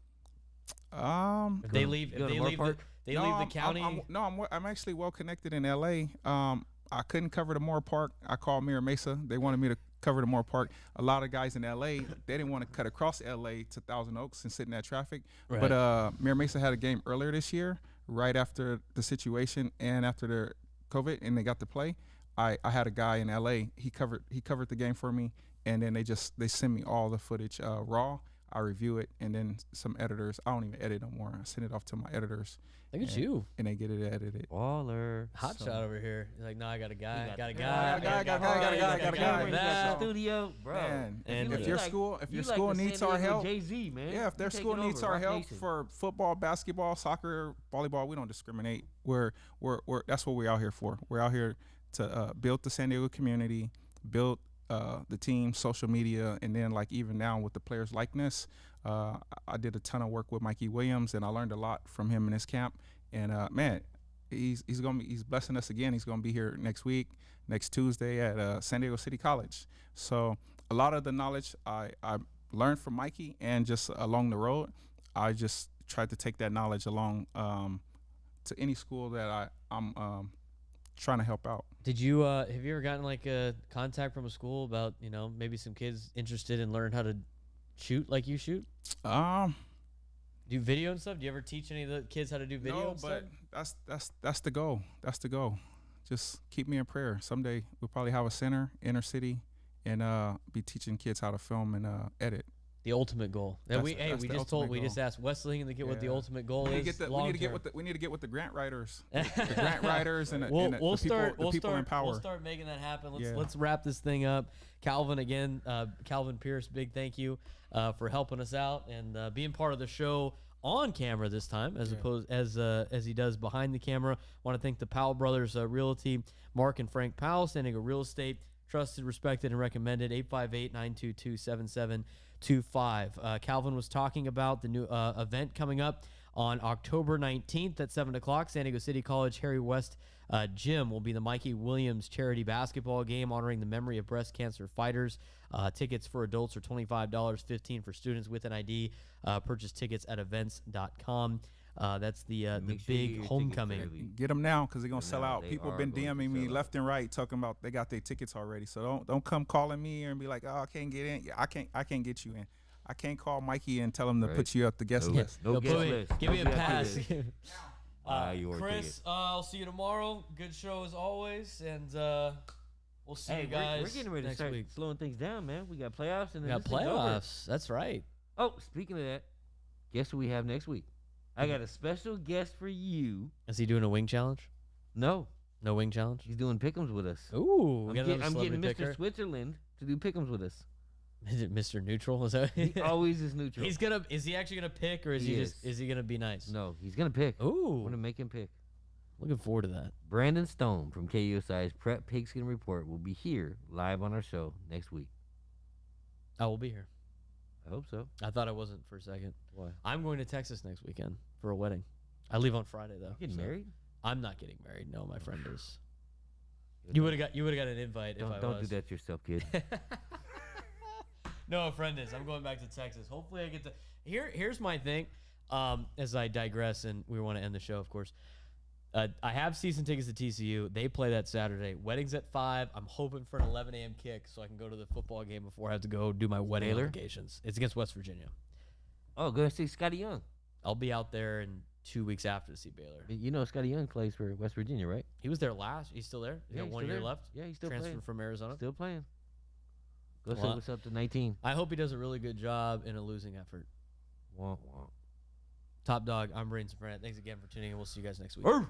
If Go they to- leave, go to Moore Park? leave the county. I'm actually well connected in LA. I couldn't cover the Moore Park. I called Mira Mesa. They wanted me to cover the Moore Park. A lot of guys in LA, they didn't want to cut across LA to Thousand Oaks and sit in that traffic. Right. But Mira Mesa had a game earlier this year, right after the situation and after the COVID, and they got to play. I had a guy in LA. He covered the game for me, and then they send me all the footage raw. I review it, and then some editors. I don't even edit no more. I send it off to my editors. Look at and- you, and they get it edited. Baller. hot shot over here. He's like, no, I got a guy, got a got guy, a guy, got a guy. You got Yeah. the studio, bro. Man, And if you your like- school, if you your like school the needs San our Diego help, Jay-Z, man. yeah, if You their taking school over, needs our Rock help Nation. for football, basketball, soccer, volleyball, we don't discriminate. We're that's what we're out here for. We're out here to build the San Diego community, build the team, social media, and then like even now with the players' likeness, I did a ton of work with Mikey Williams, and I learned a lot from him in his camp. And man, he's blessing us again. He's gonna be here next Tuesday at San Diego City College. So a lot of the knowledge I learned from Mikey, and just along the road, I just tried to take that knowledge along to any school that I'm trying to help out. Did you have you ever gotten like a contact from a school about maybe some kids interested in learning how to shoot like you shoot? Do video and stuff? Do you ever teach any of the kids how to do video? No, and stuff? but that's the goal. That's the goal. Just keep me in prayer. Someday we'll probably have a center, inner city, and be teaching kids how to film and edit. The ultimate goal. That's we the just ultimate goal. asked Wesley and the kid what the Yeah. ultimate goal We need, is. to get we need to get with the grant writers, the grant writers, and, We'll the people in power. We'll start making that happen. Yeah. Let's wrap this thing up. Calvin again, Calvin Pierce, big thank you for helping us out and being part of the show on camera this time, as opposed as he does behind the camera. Want to thank the Powell Brothers Realty, Mark and Frank Powell, San Diego Real Estate, trusted, respected, and recommended. 858-922-7725. Calvin was talking about the new event coming up on October 19th at 7 o'clock. San Diego City College Harry West Gym will be the Mikey Williams charity basketball game honoring the memory of breast cancer fighters. Tickets for adults are $25, $15 for students with an ID. Purchase tickets at events.com. That's the Make sure you get big your tickets homecoming. early. Get them now because they're gonna sell out. They People are been going to DMing me sell left and right talking about they got their tickets already. So don't come calling me and be like, oh, I can't get in. Yeah, I can't get you in. I can't call Mikey and tell him to Right. put you up the guest No. list. No Yo, guest put me- list. Give me No a guest pass. list. Buy your Chris, ticket. I'll see you tomorrow. Good show as always, and we'll see Hey, you guys we're getting ready to next start week. slowing things down, man. We got playoffs and We then got this thing's over. playoffs. That's right. Oh, speaking of that, guess who we have next week? I got a special guest for you. Is he doing a wing challenge? No, No wing challenge. he's doing pick'ems with us. Ooh, we I'm, got another I'm getting celebrity Mr. picker. Switzerland to do pick'ems with us. Is it Mr. Neutral? Is that? He always is neutral. He's gonna. Is he actually gonna pick, or is He he is. just? Is he gonna be nice? No, he's gonna pick. I'm Ooh, gonna make him pick. looking forward to that. Brandon Stone from KUSI's Prep Pigskin Report will be here live on our show next week. I will be here. I hope so. I thought I wasn't for a second. Why? I'm going to Texas next weekend for a wedding. I leave on Friday though. You getting so- married? I'm not getting married. No, my friend is. You would have got an invite if I Don't was. do that to yourself, kid. No, a friend is. I'm going back to Texas. Hopefully, I get to. Here's my thing. As I digress, and we want to end the show, of course. I have season tickets to TCU. They play that Saturday. Wedding's at 5. I'm hoping for an 11 a.m. kick so I can go to the football game before I have to go do my wedding Baylor? obligations. It's against West Virginia. Oh, go see Scotty Young. I'll be out there in 2 weeks after to see Baylor. You know, Scotty Young plays for West Virginia, right? He was there last. He's still there. He's got he's 1 still year there. left. Yeah, he's still Transferred playing. from Arizona. Still playing. Go Well, say what's up to 19. I hope he does a really good job in a losing effort. Womp womp. Top Dog, I'm Braden Surprenant. Thanks again for tuning in. We'll see you guys next week. Arr!